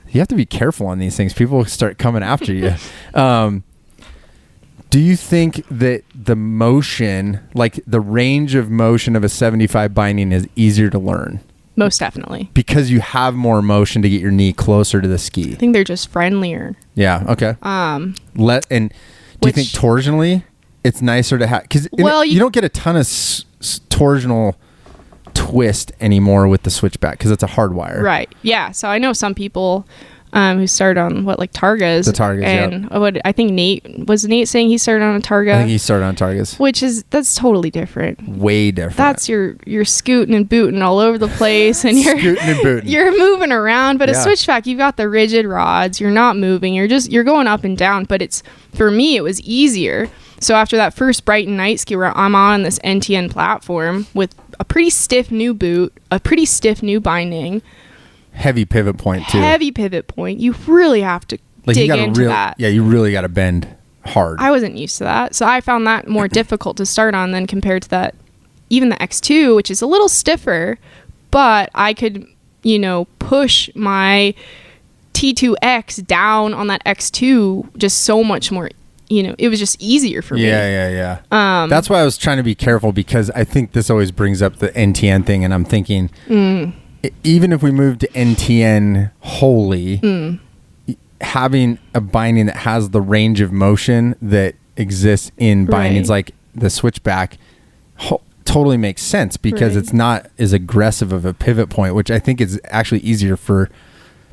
[SPEAKER 1] You have to be careful on these things. People start coming after you. Do you think that the motion, like the range of motion of a 75 binding is easier to learn?
[SPEAKER 2] Most definitely.
[SPEAKER 1] Because you have more motion to get your knee closer to the ski.
[SPEAKER 2] I think they're just friendlier.
[SPEAKER 1] Yeah, okay. Do you think torsionally it's nicer to have? Because you don't get a ton of torsional twist anymore with the switchback because it's a hard wire.
[SPEAKER 2] Right. Yeah. So I know some people who started on Targas.
[SPEAKER 1] The Targas,
[SPEAKER 2] and I think Nate saying he started on a Targa?
[SPEAKER 1] I think he started on Targas.
[SPEAKER 2] That's totally different.
[SPEAKER 1] Way different.
[SPEAKER 2] That's you're scooting and booting all over the place, and you're moving around. But a switchback, you've got the rigid rods. You're not moving. You're going up and down. But for me, it was easier. So after that first Brighton night ski where I'm on this NTN platform with a pretty stiff new boot, a pretty stiff new binding.
[SPEAKER 1] Heavy pivot point too.
[SPEAKER 2] Heavy pivot point. You really have to dig into that.
[SPEAKER 1] Yeah, you really got to bend hard.
[SPEAKER 2] I wasn't used to that. So I found that more difficult to start on than compared to that. Even the X2, which is a little stiffer, but I could, push my T2X down on that X2 just so much more. It was just easier for me.
[SPEAKER 1] Yeah. That's why I was trying to be careful, because I think this always brings up the NTN thing, and I'm thinking... Even if we move to NTN wholly, having a binding that has the range of motion that exists in bindings like the switchback totally makes sense, because it's not as aggressive of a pivot point, which I think is actually easier for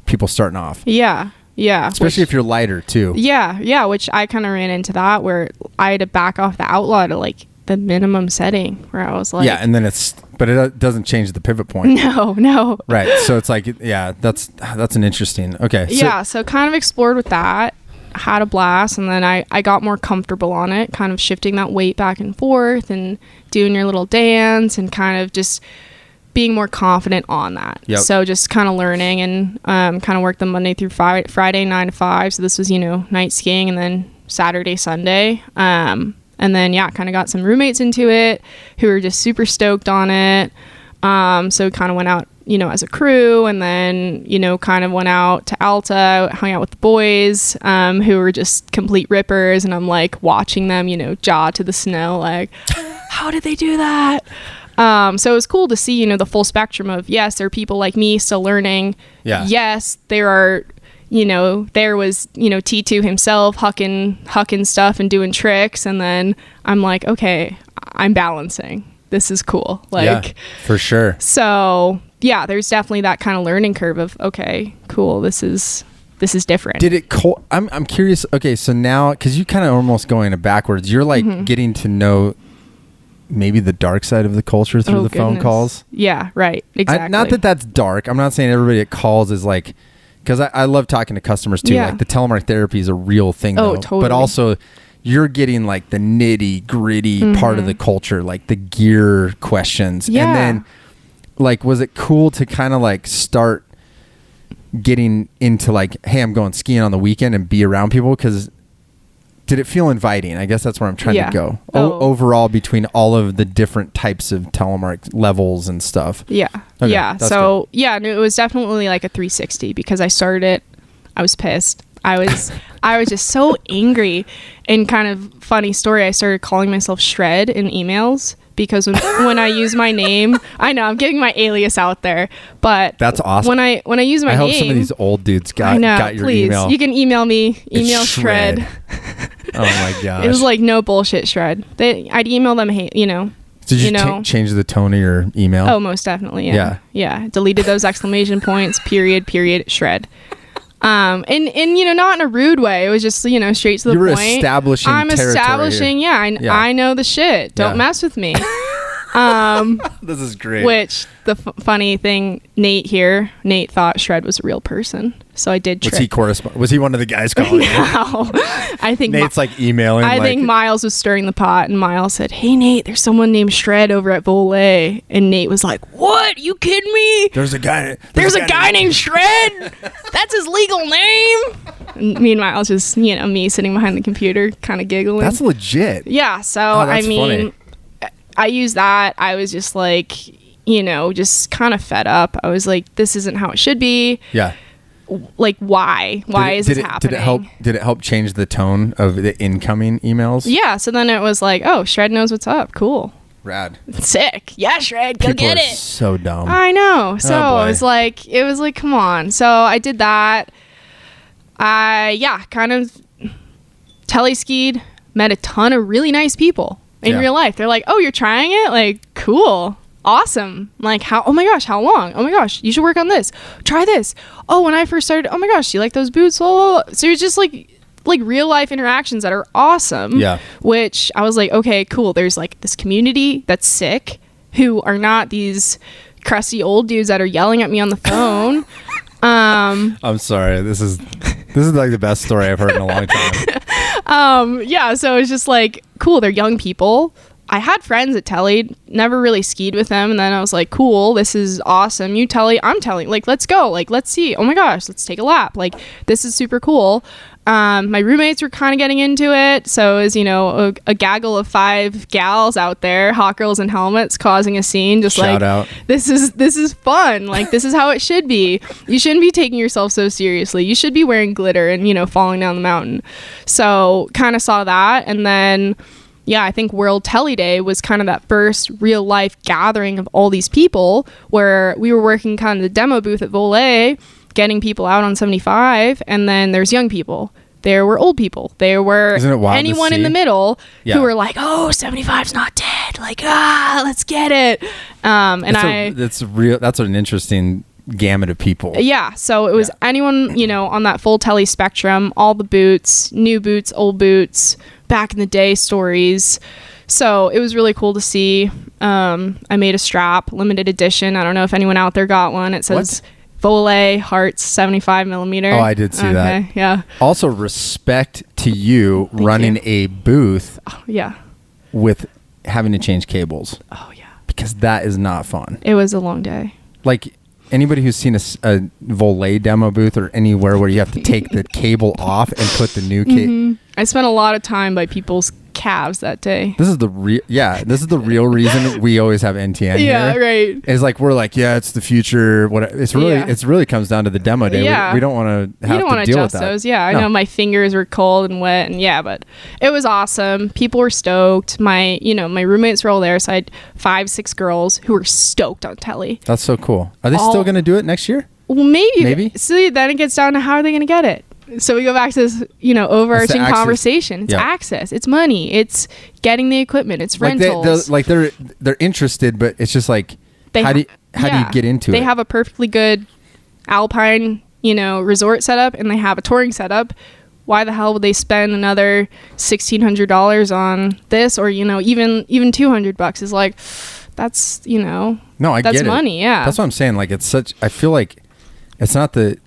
[SPEAKER 1] people starting off.
[SPEAKER 2] Yeah.
[SPEAKER 1] Especially if you're lighter too.
[SPEAKER 2] Yeah, which I kind of ran into that where I had to back off the outlaw to like the minimum setting, where I was like... Yeah,
[SPEAKER 1] and then but it doesn't change the pivot point.
[SPEAKER 2] No.
[SPEAKER 1] Right, so it's like, that's an interesting... Okay.
[SPEAKER 2] So kind of explored with that, had a blast, and then I got more comfortable on it, kind of shifting that weight back and forth and doing your little dance and kind of just being more confident on that. Yep. So just kind of learning and kind of worked the Monday through Friday 9 to 5. So this was, night skiing, and then Saturday, Sunday. And then, kind of got some roommates into it who were just super stoked on it. So kind of went out, as a crew, and then, kind of went out to Alta, hung out with the boys who were just complete rippers. And I'm like watching them, jaw to the snow, like, how did they do that? So it was cool to see, the full spectrum of, yes, there are people like me still learning. Yeah. Yes, there are... there was, T2 himself hucking stuff and doing tricks. And then I'm like, okay, I'm balancing. This is cool.
[SPEAKER 1] Yeah, for sure.
[SPEAKER 2] So, there's definitely that kind of learning curve of, okay, cool. This is this is different.
[SPEAKER 1] Did it I'm curious. Okay, so now, because you kind of almost going backwards, you're like getting to know maybe the dark side of the culture through the phone calls.
[SPEAKER 2] Yeah, right. Exactly.
[SPEAKER 1] Not that that's dark. I'm not saying everybody that calls is like, because I love talking to customers too.
[SPEAKER 2] Yeah.
[SPEAKER 1] Like the telemark therapy is a real thing though.
[SPEAKER 2] Totally.
[SPEAKER 1] But also you're getting like the nitty gritty part of the culture, like the gear questions.
[SPEAKER 2] Yeah.
[SPEAKER 1] And then like, was it cool to kind of like start getting into like, hey, I'm going skiing on the weekend and be around people? Because did it feel inviting? I guess that's where I'm trying to go. Overall, between all of the different types of telemark levels and stuff.
[SPEAKER 2] Yeah.
[SPEAKER 1] Okay,
[SPEAKER 2] yeah. So yeah, no, it was definitely like a 360 because I started it. I was pissed. I was just so angry. And kind of funny story, I started calling myself Shred in emails because when I use my name, I know I'm getting my alias out there, but
[SPEAKER 1] that's awesome.
[SPEAKER 2] When I use my name,
[SPEAKER 1] I hope some of these old dudes got your
[SPEAKER 2] please.
[SPEAKER 1] email.
[SPEAKER 2] You can email me. Email
[SPEAKER 1] it's
[SPEAKER 2] Shred.
[SPEAKER 1] Oh my gosh.
[SPEAKER 2] It was like no bullshit Shred. I'd email them, hey, you know.
[SPEAKER 1] Did you change the tone of your email?
[SPEAKER 2] Oh, most definitely. Yeah. Deleted those exclamation points. Period. Shred. And you know, not in a rude way. It was just, you know, straight to the point.
[SPEAKER 1] You were establishing
[SPEAKER 2] I'm establishing.
[SPEAKER 1] Here.
[SPEAKER 2] I know the shit. Don't mess with me.
[SPEAKER 1] This is great.
[SPEAKER 2] Which the funny thing, Nate thought Shred was a real person, so I did.
[SPEAKER 1] Was he one of the guys calling?
[SPEAKER 2] No, I think
[SPEAKER 1] Nate's like emailing.
[SPEAKER 2] I think Miles was stirring the pot, and Miles said, "Hey Nate, there's someone named Shred over at Volle," and Nate was like, "What? You kidding me?
[SPEAKER 1] There's a guy.
[SPEAKER 2] There's a guy named Shred. That's his legal name." And meanwhile, it's just, you know, me sitting behind the computer, kind of giggling.
[SPEAKER 1] That's legit.
[SPEAKER 2] Yeah. So I mean. Funny. I used that. I was just like, you know, just kind of fed up. I was like, this isn't how it should be.
[SPEAKER 1] Yeah.
[SPEAKER 2] Like, why? Why is this happening?
[SPEAKER 1] Did it help change the tone of the incoming emails?
[SPEAKER 2] Yeah. So then it was like, oh, Shred knows what's up. Cool.
[SPEAKER 1] Rad.
[SPEAKER 2] Sick. Yeah, Shred, go
[SPEAKER 1] People
[SPEAKER 2] get
[SPEAKER 1] are
[SPEAKER 2] it.
[SPEAKER 1] So dumb.
[SPEAKER 2] I know. So it was like, come on. So I did that. Kind of teleskied, met a ton of really nice people. In real life, they're like, oh, you're trying it? Like, cool. Awesome. Like, how? Oh my gosh, how long? Oh my gosh, you should work on this. Try this. Oh, when I first started, oh my gosh, you like those boots? So it's just like real life interactions that are awesome.
[SPEAKER 1] Yeah.
[SPEAKER 2] Which I was like, okay, cool. There's like this community that's sick who are not these crusty old dudes that are yelling at me on the phone.
[SPEAKER 1] I'm sorry. This is like the best story I've heard in a long time.
[SPEAKER 2] So it's just like, cool, they're young people. I had friends at Telly, never really skied with them, and then I was like, cool, this is awesome. You Telly, I'm Telly, like, let's go, like, let's see. Oh my gosh, let's take a lap. Like, this is super cool. My roommates were kind of getting into it, so it was, you know, a gaggle of 5 gals out there, hot girls in helmets, causing a scene. Just
[SPEAKER 1] shout out.
[SPEAKER 2] This is fun. Like, this is how it should be. You shouldn't be taking yourself so seriously. You should be wearing glitter and, you know, falling down the mountain. So kind of saw that, and then I think World Telly Day was kind of that first real life gathering of all these people where we were working kind of the demo booth at Volle, getting people out on 75, and then there's young people. There were old people. There were anyone in the middle who were like, oh, 75's not dead. Like, let's get it. That's an interesting gamut of people. Yeah. So it was anyone, you know, on that full Telly spectrum, all the boots, new boots, old boots, back in the day stories. So it was really cool to see. I made a strap, limited edition. I don't know if anyone out there got one. It says Volle Hearts 75 millimeter.
[SPEAKER 1] Oh, I did see that.
[SPEAKER 2] Yeah.
[SPEAKER 1] Also, respect to you running a booth.
[SPEAKER 2] Oh, yeah.
[SPEAKER 1] With having to change cables.
[SPEAKER 2] Oh, yeah.
[SPEAKER 1] Because that is not fun.
[SPEAKER 2] It was a long day.
[SPEAKER 1] Like, anybody who's seen a Volle demo booth or anywhere where you have to take the cable off and put the new cable.
[SPEAKER 2] I spent a lot of time by people's calves that day.
[SPEAKER 1] This is the real reason we always have NTN here.
[SPEAKER 2] Yeah, right.
[SPEAKER 1] It's like we're like, it's the future. It's really comes down to the demo day.
[SPEAKER 2] Yeah.
[SPEAKER 1] We don't want to have to deal with that.
[SPEAKER 2] Those. Yeah, I know my fingers were cold and wet, and but it was awesome. People were stoked. My roommates were all there, so I had 5-6 girls who were stoked on Telly.
[SPEAKER 1] That's so cool. Are they still going to do it next year?
[SPEAKER 2] Well, maybe. See, then it gets down to how are they going to get it. So we go back to this, overarching conversation. It's access. It's money. It's getting the equipment. It's rentals.
[SPEAKER 1] They're interested, but it's just like how do you get into it?
[SPEAKER 2] They have a perfectly good Alpine resort setup and they have a touring setup, why the hell would they spend another $1,600 on this? Or, even $200 is like, that's,
[SPEAKER 1] no, I
[SPEAKER 2] that's
[SPEAKER 1] get
[SPEAKER 2] money.
[SPEAKER 1] it.
[SPEAKER 2] Yeah.
[SPEAKER 1] That's what I'm saying. Like, I feel like it's not the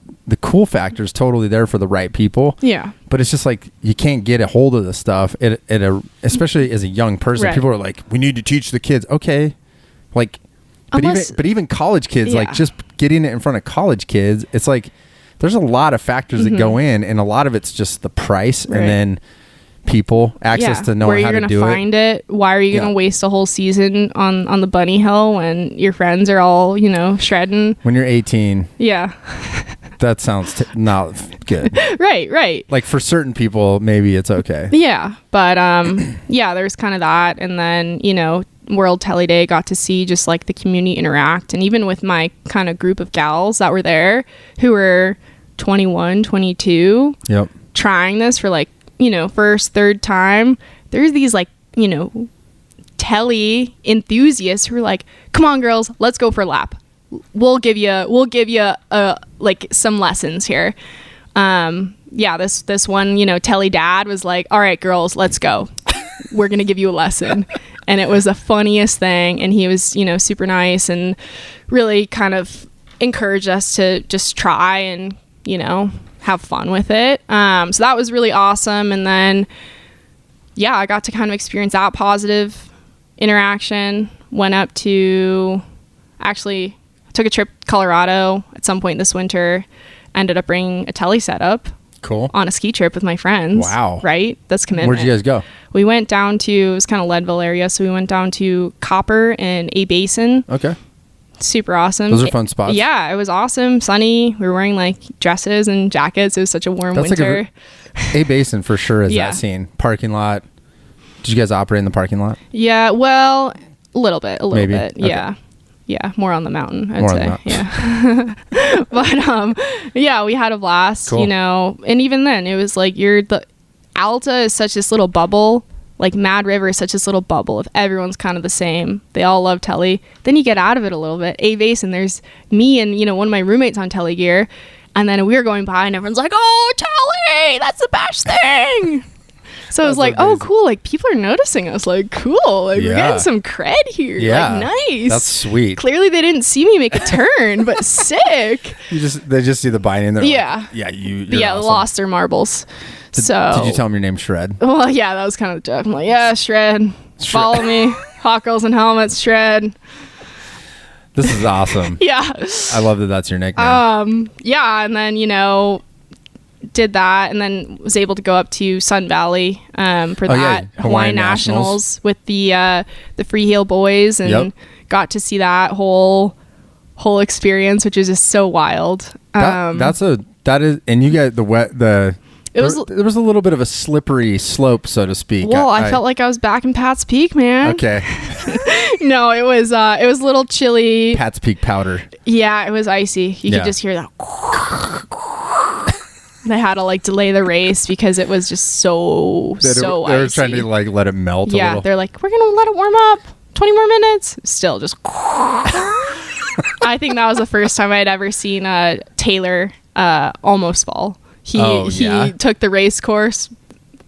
[SPEAKER 1] cool factor is totally there for the right people.
[SPEAKER 2] Yeah.
[SPEAKER 1] But it's just like, you can't get a hold of the stuff especially as a young person.
[SPEAKER 2] Right.
[SPEAKER 1] People are like, we need to teach the kids. Okay. Like, but even college kids, like just getting it in front of college kids, it's like, there's a lot of factors that go in, and a lot of it's just the price and then people access to know how to do it. Where you're going to find
[SPEAKER 2] it. Why are you going to waste a whole season on the bunny hill when your friends are all, shredding?
[SPEAKER 1] When you're 18.
[SPEAKER 2] Yeah.
[SPEAKER 1] That sounds not good.
[SPEAKER 2] Right.
[SPEAKER 1] Like for certain people, maybe it's okay.
[SPEAKER 2] Yeah. But, there's kind of that. And then, World Tele Day, got to see just like the community interact. And even with my kind of group of gals that were there who were 21, 22, trying this for like, first, third time, there's these like, tele enthusiasts who are like, come on girls, let's go for a lap. We'll give you like some lessons here. This one, tele dad was like, all right, girls, let's go. We're going to give you a lesson. And it was the funniest thing. And he was, super nice and really kind of encouraged us to just try and, have fun with it. So that was really awesome. And then, I got to kind of experience that positive interaction. Went up to, actually took a trip to Colorado at some point this winter. Ended up bringing a tele setup.
[SPEAKER 1] Cool.
[SPEAKER 2] On a ski trip with my friends.
[SPEAKER 1] Wow.
[SPEAKER 2] Right? That's commitment.
[SPEAKER 1] Where'd you guys go?
[SPEAKER 2] We went down to, it was kind of Leadville area, so we went down to Copper and A Basin.
[SPEAKER 1] Okay.
[SPEAKER 2] Super awesome.
[SPEAKER 1] Those are fun spots.
[SPEAKER 2] Yeah, it was awesome. Sunny. We were wearing like dresses and jackets. It was such a warm winter.
[SPEAKER 1] Like A Basin for sure is that scene. Parking lot. Did you guys operate in the parking lot?
[SPEAKER 2] Yeah, well, a little bit.
[SPEAKER 1] Maybe.
[SPEAKER 2] Okay. Yeah, more on the mountain, I'd say.
[SPEAKER 1] Yeah.
[SPEAKER 2] But we had a blast,
[SPEAKER 1] cool.
[SPEAKER 2] And even then it was like Alta is such this little bubble, like Mad River is such this little bubble of everyone's kind of the same. They all love tele. Then you get out of it a little bit. A Basin, there's me and, one of my roommates on tele gear, and then we were going by and everyone's like, oh, tele, that's the best thing. So I was like, amazing. Oh, cool. Like, people are noticing us. Like, cool. Like, we're getting some cred here.
[SPEAKER 1] Yeah.
[SPEAKER 2] Like, nice.
[SPEAKER 1] That's sweet.
[SPEAKER 2] Clearly, they didn't see me make a turn, but sick.
[SPEAKER 1] They just see the binding. They're
[SPEAKER 2] like,
[SPEAKER 1] you're awesome.
[SPEAKER 2] Lost their marbles.
[SPEAKER 1] Did you tell them your name's Shred?
[SPEAKER 2] Well, yeah, that was kind of the joke. I'm like, yeah, Shred. Follow me. Hot Girls and Helmets, Shred.
[SPEAKER 1] This is awesome.
[SPEAKER 2] Yeah.
[SPEAKER 1] I love that that's your nickname.
[SPEAKER 2] And then, did that and then was able to go up to Sun Valley for that Hawaiian Nationals with the Freeheel boys and got to see that whole experience, which is just so wild. That is, and you get there was a little bit of a slippery slope, so to speak. Well, I felt like I was back in Pat's Peak, man.
[SPEAKER 1] Okay.
[SPEAKER 2] No, it was a little chilly.
[SPEAKER 1] Pat's Peak powder.
[SPEAKER 2] Yeah, it was icy. You could just hear that. They had to like delay the race because it was just so icy. They were
[SPEAKER 1] trying to like let it melt a little.
[SPEAKER 2] Yeah, they're like, we're going to let it warm up 20 more minutes. Still just. I think that was the first time I'd ever seen Taylor almost fall. He took the race course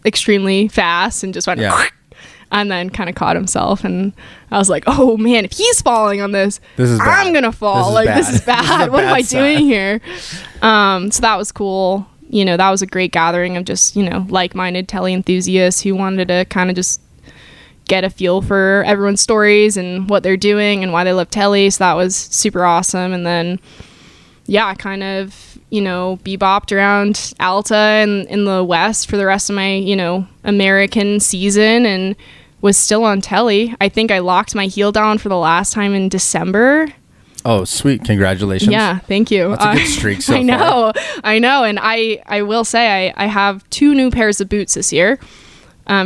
[SPEAKER 2] extremely fast and just went and then kind of caught himself, and I was like, oh man, if he's falling on this is bad. I'm gonna fall. This is bad. What am I doing here? So that was cool. That was a great gathering of just like-minded tele enthusiasts who wanted to kind of just get a feel for everyone's stories and what they're doing and why they love tele. So that was super awesome. And then kind of bebopped around Alta and in the West for the rest of my American season and was still on tele. I think I locked my heel down for the last time in December.
[SPEAKER 1] Oh, sweet. Congratulations.
[SPEAKER 2] Yeah, thank you.
[SPEAKER 1] That's a good streak so
[SPEAKER 2] far. I know. And I will say I have 2 new pairs of boots this year.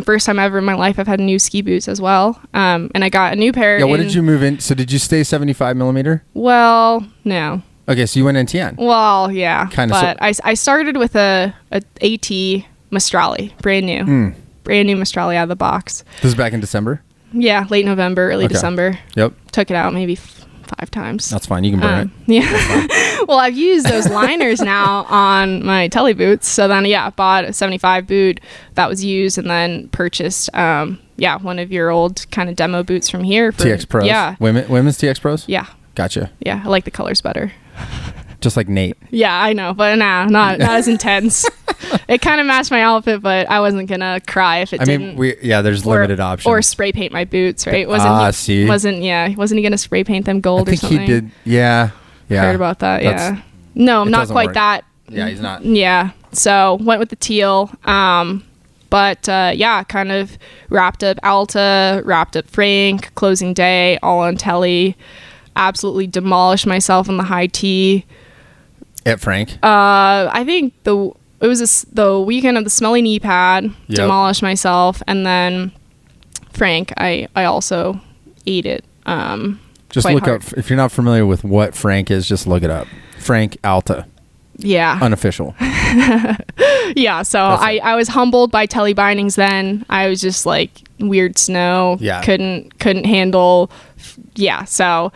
[SPEAKER 2] First time ever in my life I've had new ski boots as well. And I got a new pair.
[SPEAKER 1] Yeah, what did you move in? So did you stay 75 millimeter?
[SPEAKER 2] Well, no.
[SPEAKER 1] Okay, so you went NTN.
[SPEAKER 2] Well, yeah. But I started with a AT Mistrali, brand new. Brand new Mistrali out of the box.
[SPEAKER 1] This is back in December?
[SPEAKER 2] Yeah, late November, early December.
[SPEAKER 1] Yep.
[SPEAKER 2] Took it out maybe 5 times.
[SPEAKER 1] That's fine. You can burn it.
[SPEAKER 2] Yeah. Well, I've used those liners now on my tele boots. So then, I bought a 75 boot that was used, and then purchased, one of your old kind of demo boots from here. For,
[SPEAKER 1] TX Pros.
[SPEAKER 2] Yeah.
[SPEAKER 1] Women's TX Pros?
[SPEAKER 2] Yeah.
[SPEAKER 1] Gotcha.
[SPEAKER 2] Yeah. I like the colors better.
[SPEAKER 1] Just like Nate.
[SPEAKER 2] Yeah, I know, but not as intense. It kind of matched my outfit, but I wasn't gonna cry if it didn't.
[SPEAKER 1] There's limited options.
[SPEAKER 2] Or spray paint my boots, right? Wasn't he gonna spray paint them gold or something?
[SPEAKER 1] I think he did. Yeah.
[SPEAKER 2] Heard about that. Yeah. No, not quite work. That.
[SPEAKER 1] Yeah, he's not.
[SPEAKER 2] Yeah. So went with the teal. But kind of wrapped up Alta, wrapped up Frank, closing day, all on telly. Absolutely demolished myself on the high tee.
[SPEAKER 1] At Frank?
[SPEAKER 2] I think it was the weekend of the smelly knee pad. Yep. Demolished myself, and then Frank, I also ate it.
[SPEAKER 1] Just look up, if you're not familiar with what Frank is, just look it up. Frank Alta.
[SPEAKER 2] Yeah.
[SPEAKER 1] Unofficial.
[SPEAKER 2] Yeah. So I was humbled by telly bindings then. I was just like weird snow.
[SPEAKER 1] Yeah.
[SPEAKER 2] Couldn't handle. Yeah. So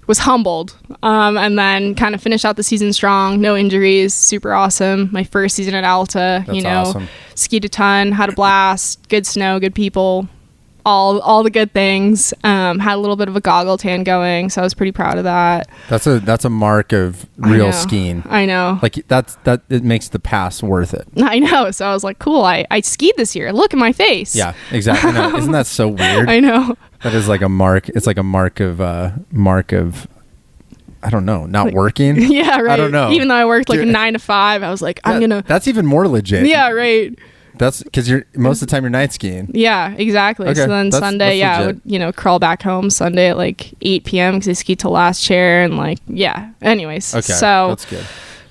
[SPEAKER 2] was humbled. And then kind of finished out the season strong. No injuries. Super awesome. My first season at Alta.
[SPEAKER 1] That's awesome.
[SPEAKER 2] Skied a ton. Had a blast. Good snow. Good people. All the good things. Had a little bit of a goggle tan going, so I was pretty proud of that.
[SPEAKER 1] That's a mark of real skiing.
[SPEAKER 2] I know.
[SPEAKER 1] Like that it makes the pass worth it.
[SPEAKER 2] I know. So I was like, cool. I skied this year. Look at my face.
[SPEAKER 1] Yeah, exactly. No, isn't that so weird?
[SPEAKER 2] I know.
[SPEAKER 1] That is like a mark. It's like a mark of I don't know, not working.
[SPEAKER 2] Yeah, right.
[SPEAKER 1] I don't know.
[SPEAKER 2] Even though I worked like a 9 to 5, I was like,
[SPEAKER 1] That's even more legit.
[SPEAKER 2] Yeah, right.
[SPEAKER 1] That's because most of the time you're night skiing.
[SPEAKER 2] Yeah, exactly. Okay, so then Sunday, I would, crawl back home Sunday at like 8 p.m. because I skied to last chair and anyways.
[SPEAKER 1] Okay,
[SPEAKER 2] so
[SPEAKER 1] that's good.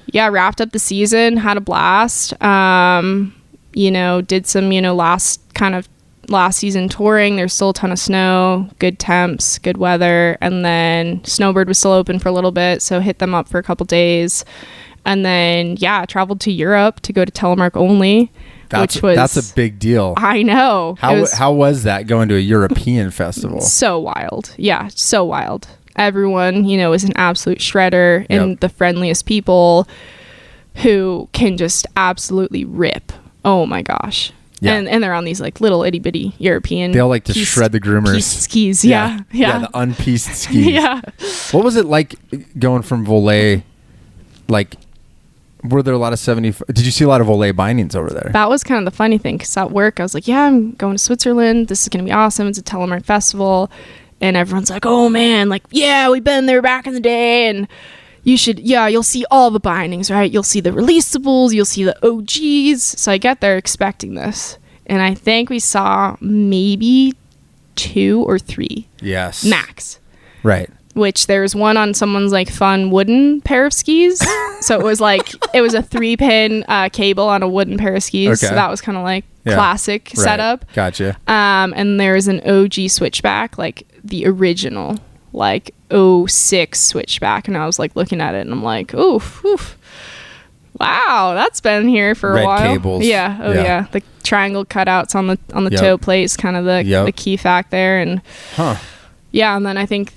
[SPEAKER 2] Yeah, wrapped up the season, had a blast. Did some, last season touring. There's still a ton of snow, good temps, good weather. And then Snowbird was still open for a little bit, so hit them up for a couple days. And then, traveled to Europe to go to Telemark only. That's
[SPEAKER 1] a big deal.
[SPEAKER 2] I know.
[SPEAKER 1] How was that going to a European festival?
[SPEAKER 2] So wild. Yeah, so wild. Everyone, is an absolute shredder and the friendliest people who can just absolutely rip. Oh my gosh. Yeah. And they're on these like little itty bitty European.
[SPEAKER 1] They'll like to shred the groomers.
[SPEAKER 2] Pieced skis. Yeah.
[SPEAKER 1] The unpieced skis.
[SPEAKER 2] Yeah.
[SPEAKER 1] What was it like going from Volle? Like, were there a lot of 70? Did you see a lot of Volle bindings over there?
[SPEAKER 2] That was kind of the funny thing, because at work I was like, I'm going to Switzerland. This is going to be awesome. It's a Telemark festival. And everyone's like, oh man, we've been there back in the day. And you should, you'll see all the bindings, right? You'll see the releasables. You'll see the OGs. So I get there expecting this. And I think we saw maybe 2 or 3.
[SPEAKER 1] Yes.
[SPEAKER 2] Max.
[SPEAKER 1] Right.
[SPEAKER 2] Which there was one on someone's like fun wooden pair of skis. So it was like, it was a 3-pin cable on a wooden pair of skis. Okay. So that was kind of like classic setup.
[SPEAKER 1] Gotcha.
[SPEAKER 2] And there's an OG switchback, like the original, like 06 switchback. And I was like looking at it and I'm like, oof. Wow, that's been here for a while. Red
[SPEAKER 1] cables.
[SPEAKER 2] Yeah. Oh yeah. The triangle cutouts on the toe plate is kind of the key fact there. And yeah, and then I think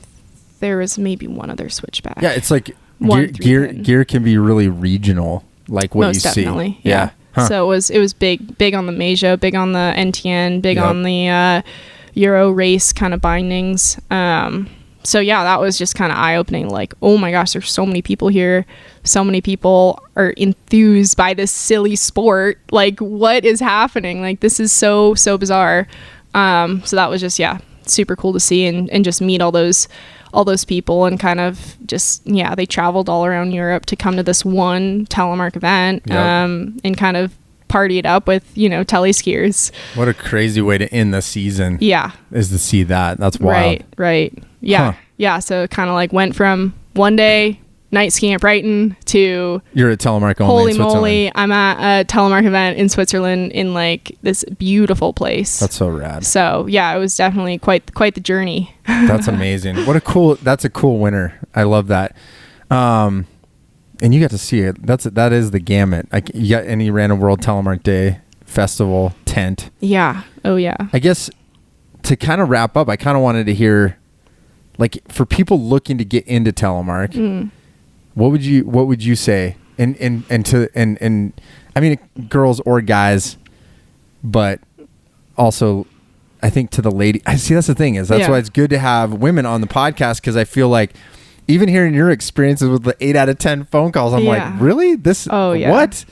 [SPEAKER 2] there was maybe one other switchback.
[SPEAKER 1] Yeah, it's like gear can be really regional, like what
[SPEAKER 2] Most
[SPEAKER 1] you
[SPEAKER 2] definitely,
[SPEAKER 1] see. Yeah. Huh.
[SPEAKER 2] So it was big on the Meja, big on the NTN, big on the Euro race kind of bindings. So yeah, that was just kind of eye-opening. Like, oh my gosh, there's so many people here. So many people are enthused by this silly sport. Like, what is happening? Like, this is so bizarre. So that was just super cool to see and just meet all those people and kind of just they traveled all around Europe to come to this one Telemark event and kind of party it up with tele skiers.
[SPEAKER 1] What a crazy way to end the season.
[SPEAKER 2] Yeah,
[SPEAKER 1] is to see that. That's wild.
[SPEAKER 2] Right. Yeah. So kind of like went from one day night skiing at Brighton to
[SPEAKER 1] you're at Telemark only.
[SPEAKER 2] Holy moly, I'm at a Telemark event in Switzerland in like this beautiful place.
[SPEAKER 1] That's so rad.
[SPEAKER 2] So yeah, it was definitely quite the journey.
[SPEAKER 1] That's amazing. That's a cool winter. I love that. And you got to see it. That is the gamut. You got any Random World Telemark Day festival tent.
[SPEAKER 2] Yeah. Oh yeah.
[SPEAKER 1] I guess to kind of wrap up, I kind of wanted to hear like for people looking to get into telemark, what would you say? And I mean, girls or guys, but also I think to the lady, I see that's the thing is that's why it's good to have women on the podcast. Cause I feel like even hearing your experiences with the 8 out of 10 phone calls, I'm like, really? What?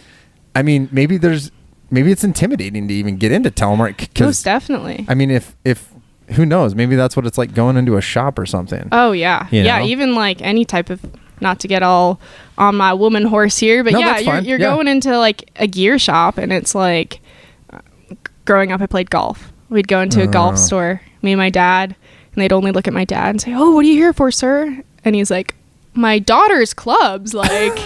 [SPEAKER 1] I mean, maybe it's intimidating to even get into telemark.
[SPEAKER 2] Most definitely.
[SPEAKER 1] I mean, if who knows, maybe that's what it's like going into a shop or something.
[SPEAKER 2] Oh yeah. Yeah. Even like any type of, not to get all on my woman horse here, but you're going into like a gear shop and it's like, growing up, I played golf. We'd go into a golf store, me and my dad, and they'd only look at my dad and say, "Oh, what are you here for, sir?" And he's like, "My daughter's clubs." Like,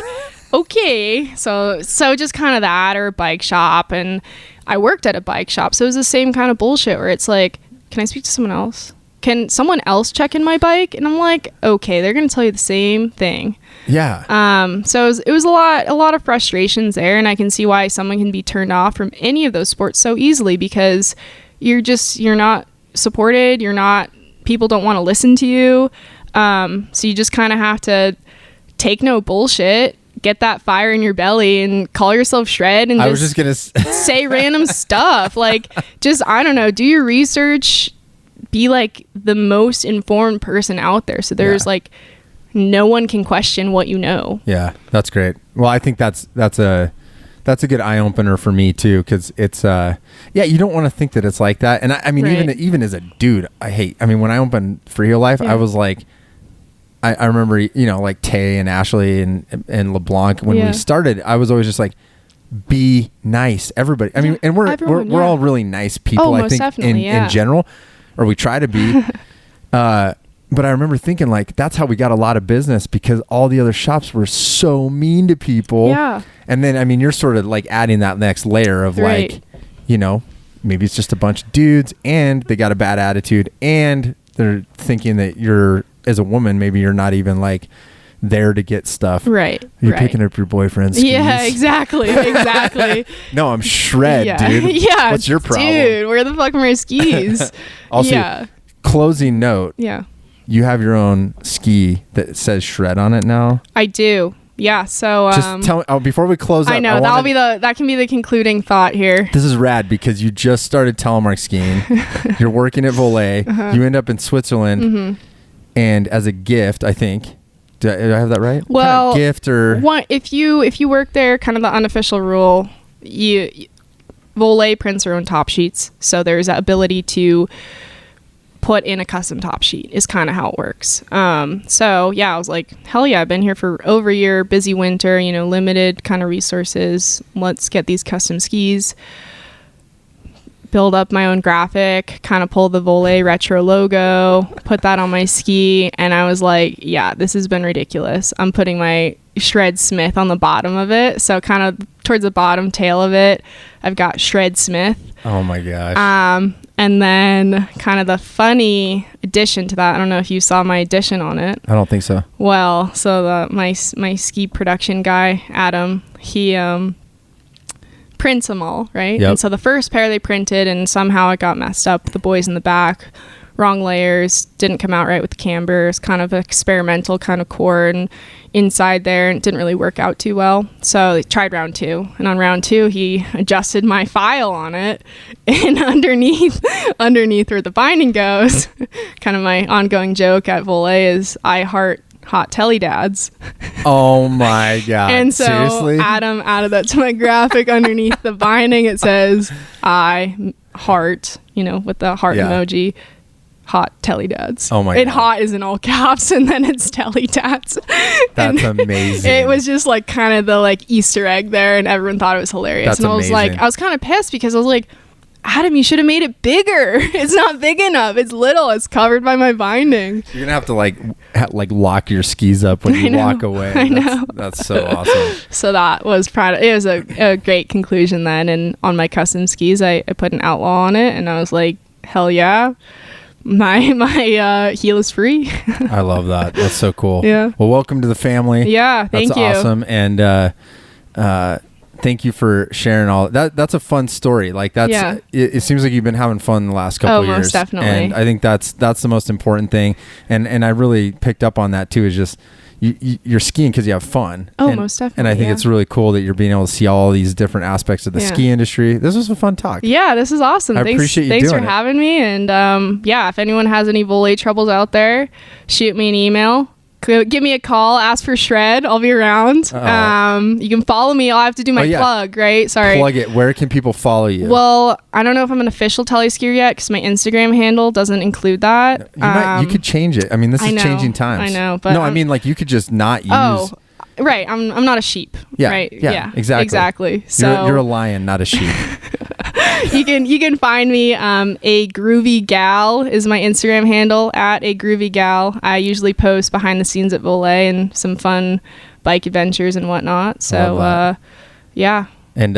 [SPEAKER 2] okay. So just kind of that, or a bike shop. And I worked at a bike shop. So it was the same kind of bullshit where it's like, can I speak to someone else? Can someone else check in my bike? And I'm like, okay, they're going to tell you the same thing.
[SPEAKER 1] Yeah.
[SPEAKER 2] So it was a lot of frustrations there. And I can see why someone can be turned off from any of those sports so easily, because you're not supported. People don't want to listen to you. So you just kind of have to take no bullshit, get that fire in your belly and call yourself Shred and say random stuff. Like, just, I don't know, do your research, be like the most informed person out there. So there's like, no one can question what you know. Yeah,
[SPEAKER 1] that's great. Well, I think that's a good eye opener for me too. Cause it's, you don't want to think that it's like that. And I mean, even as a dude, when I opened Freeheel Life, I was like, I remember, like Tay and Ashley and LeBlanc, when we started, I was always just like, be nice, everybody. I mean, and we're all really nice people, I think in general, or we try to be, but I remember thinking like, that's how we got a lot of business, because all the other shops were so mean to people.
[SPEAKER 2] Yeah.
[SPEAKER 1] And then, I mean, you're sort of like adding that next layer of like, maybe it's just a bunch of dudes and they got a bad attitude and they're thinking that you're, as a woman, maybe you're not even like there to get stuff.
[SPEAKER 2] Right.
[SPEAKER 1] You're picking up your boyfriend's skis.
[SPEAKER 2] Yeah, exactly.
[SPEAKER 1] No, I'm Shred, dude.
[SPEAKER 2] Yeah.
[SPEAKER 1] What's your problem?
[SPEAKER 2] Dude, where the fuck are my skis?
[SPEAKER 1] Also, closing note.
[SPEAKER 2] Yeah.
[SPEAKER 1] You have your own ski that says Shred on it now?
[SPEAKER 2] I do. Yeah. So
[SPEAKER 1] just tell me before we close up.
[SPEAKER 2] I know that can be the concluding thought here.
[SPEAKER 1] This is rad because you just started telemark skiing. You're working at Volle. You end up in Switzerland, and as a gift, I think. Do I have that right?
[SPEAKER 2] Well,
[SPEAKER 1] what kind of gift or
[SPEAKER 2] if you work there, kind of the unofficial rule, Volle prints their own top sheets, so there's that ability to put in a custom top sheet is kind of how it works. So yeah, I was like, hell yeah, I've been here for over a year, busy winter, limited kind of resources. Let's get these custom skis, build up my own graphic, kind of pull the Volle retro logo, put that on my ski. And I was like, yeah, this has been ridiculous. I'm putting my Shred Smith on the bottom of it. So kind of towards the bottom tail of it, I've got Shred Smith.
[SPEAKER 1] Oh my gosh.
[SPEAKER 2] And then kind of the funny addition to that, I don't know if you saw my addition on it.
[SPEAKER 1] I don't think so.
[SPEAKER 2] Well, so my ski production guy, Adam, he prints them all, right?
[SPEAKER 1] Yep.
[SPEAKER 2] And so the first pair they printed, and somehow it got messed up with the boys in the back. Wrong layers, didn't come out right with the camber. It's kind of experimental kind of cord and inside there, and it didn't really work out too well. So they tried round 2, and on round 2 he adjusted my file on it, and underneath where the binding goes, kind of my ongoing joke at Volle is I heart hot telly dads.
[SPEAKER 1] Oh my god.
[SPEAKER 2] And so seriously? Adam added that to my graphic. Underneath the binding it says I heart, with the heart emoji, hot telly dads.
[SPEAKER 1] Oh my god.
[SPEAKER 2] Hot is in all caps, and then it's telly dads.
[SPEAKER 1] That's amazing.
[SPEAKER 2] It was just like kind of the like Easter egg there, and everyone thought it was hilarious.
[SPEAKER 1] That's
[SPEAKER 2] and I was
[SPEAKER 1] amazing.
[SPEAKER 2] I was kind of pissed because I was like, Adam, you should have made it bigger. It's not big enough. It's little. It's covered by my binding.
[SPEAKER 1] You're gonna have to like lock your skis up when you walk away.
[SPEAKER 2] I know.
[SPEAKER 1] That's so awesome.
[SPEAKER 2] So that was it was a great conclusion then. And on my custom skis, I put an outlaw on it, and I was like, hell yeah, my heel is free.
[SPEAKER 1] I love that. That's so cool.
[SPEAKER 2] Yeah.
[SPEAKER 1] Well, welcome to the family.
[SPEAKER 2] Yeah. Thank you.
[SPEAKER 1] That's awesome. And thank you for sharing all that. That's a fun story. Like it seems like you've been having fun the last couple of years.
[SPEAKER 2] Most definitely.
[SPEAKER 1] And I think that's the most important thing. And I really picked up on that too, is just you're skiing because you have fun.
[SPEAKER 2] Most definitely.
[SPEAKER 1] And I think it's really cool that you're being able to see all these different aspects of the ski industry. This was a fun talk.
[SPEAKER 2] Yeah, this is awesome.
[SPEAKER 1] Appreciate you doing it.
[SPEAKER 2] Thanks for having me. And if anyone has any Volle troubles out there, shoot me an email. Give me a call. Ask for Shred. I'll be around. You can follow me. I'll have to do my plug, right? Sorry.
[SPEAKER 1] Plug it. Where can people follow you?
[SPEAKER 2] Well, I don't know if I'm an official teleskier yet because my Instagram handle doesn't include that.
[SPEAKER 1] You could change it. I mean, this is changing times.
[SPEAKER 2] I know, but
[SPEAKER 1] no, I mean, like you could just not use.
[SPEAKER 2] Oh, right. I'm not a sheep.
[SPEAKER 1] Yeah.
[SPEAKER 2] Right.
[SPEAKER 1] Yeah.
[SPEAKER 2] Exactly. So
[SPEAKER 1] you're a lion, not a sheep.
[SPEAKER 2] you can find me. A Groovy Gal is my Instagram handle, at a Groovy Gal. I usually post behind the scenes at Volle and some fun bike adventures and whatnot. So yeah. And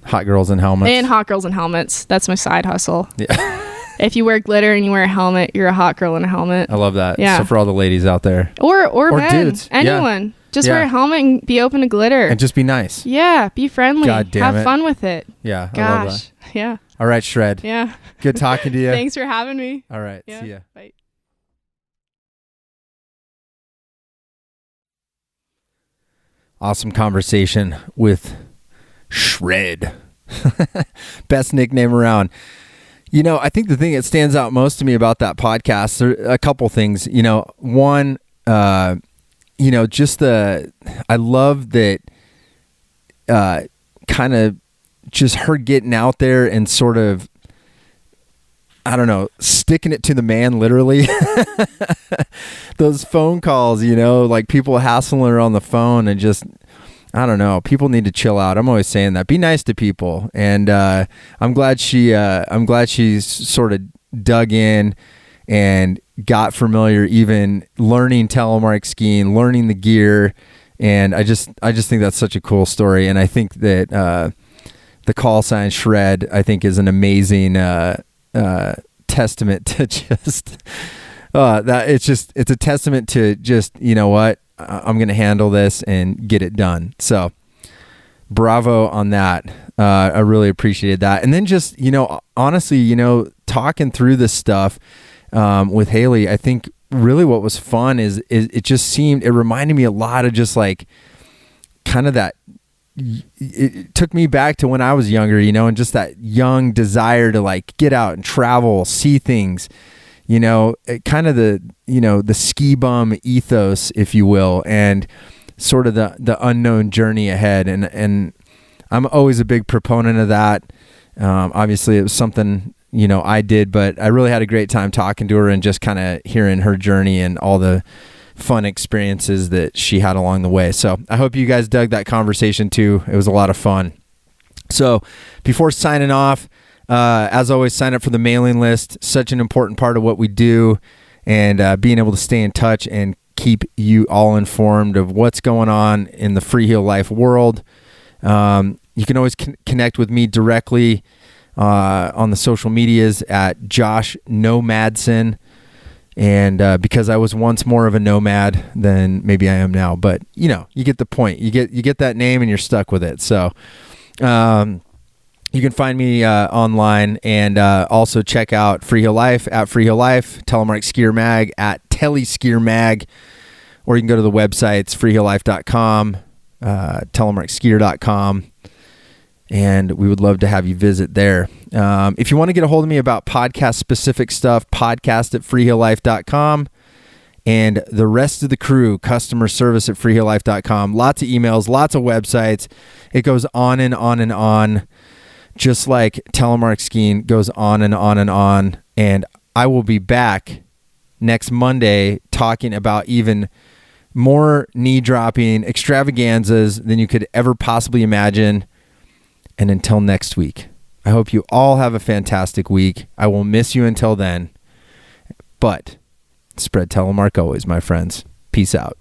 [SPEAKER 1] hot girls in helmets.
[SPEAKER 2] And hot girls in helmets. That's my side hustle.
[SPEAKER 1] Yeah.
[SPEAKER 2] If you wear glitter and you wear a helmet, you're a hot girl in a helmet.
[SPEAKER 1] I love that.
[SPEAKER 2] Yeah.
[SPEAKER 1] So for all the ladies out there.
[SPEAKER 2] Or men.
[SPEAKER 1] Dudes.
[SPEAKER 2] Anyone.
[SPEAKER 1] Yeah.
[SPEAKER 2] Just wear a helmet and be open to glitter.
[SPEAKER 1] And just be nice.
[SPEAKER 2] Yeah. Be friendly.
[SPEAKER 1] God damn
[SPEAKER 2] Have fun with it.
[SPEAKER 1] Yeah.
[SPEAKER 2] Gosh.
[SPEAKER 1] I love that.
[SPEAKER 2] Yeah.
[SPEAKER 1] All right, Shred.
[SPEAKER 2] Yeah.
[SPEAKER 1] Good talking to you.
[SPEAKER 2] Thanks for having me.
[SPEAKER 1] All right.
[SPEAKER 2] Yeah.
[SPEAKER 1] See ya.
[SPEAKER 2] Bye.
[SPEAKER 1] Awesome conversation with Shred. Best nickname around. I think the thing that stands out most to me about that podcast, there are a couple things. One, just I love that kind of just her getting out there and sort of, I don't know, sticking it to the man, literally. Those phone calls, like people hassling her on the phone, and just, I don't know, people need to chill out. I'm always saying that. Be nice to people. And I'm glad she's sort of dug in and got familiar, even learning telemark skiing, learning the gear. And I just think that's such a cool story. And I think that the call sign Shred, I think, is an amazing testament to just it's a testament to just, what, I'm going to handle this and get it done. So bravo on that. I really appreciated that. And then just, honestly, talking through this stuff with Hayley, I think really what was fun is it reminded me a lot of just like kind of that, it took me back to when I was younger, and just that young desire to like get out and travel, see things, kind of the ski bum ethos, if you will, and sort of the unknown journey ahead. And I'm always a big proponent of that. Obviously it was something, I did, but I really had a great time talking to her and just kind of hearing her journey and all the fun experiences that she had along the way. So I hope you guys dug that conversation too. It was a lot of fun. So before signing off, as always, sign up for the mailing list. Such an important part of what we do, and being able to stay in touch and keep you all informed of what's going on in the Freeheel life world. You can always connect with me directly on the social medias at Josh Nomadson. And because I was once more of a nomad than maybe I am now, but you get the point. You get that name and you're stuck with it. So you can find me online, and also check out Freeheel Life at Freeheel Life, Telemark Skier Mag at Teleskier Mag, or you can go to the websites freeheellife.com, telemarkskier.com. And we would love to have you visit there. If you want to get a hold of me about podcast-specific stuff, podcast@freeheellife.com. And the rest of the crew, customer service at freeheellife.com. Lots of emails, lots of websites. It goes on and on and on. Just like telemark skiing goes on and on and on. And I will be back next Monday talking about even more knee-dropping extravaganzas than you could ever possibly imagine. And until next week, I hope you all have a fantastic week. I will miss you until then. But spread telemark always, my friends. Peace out.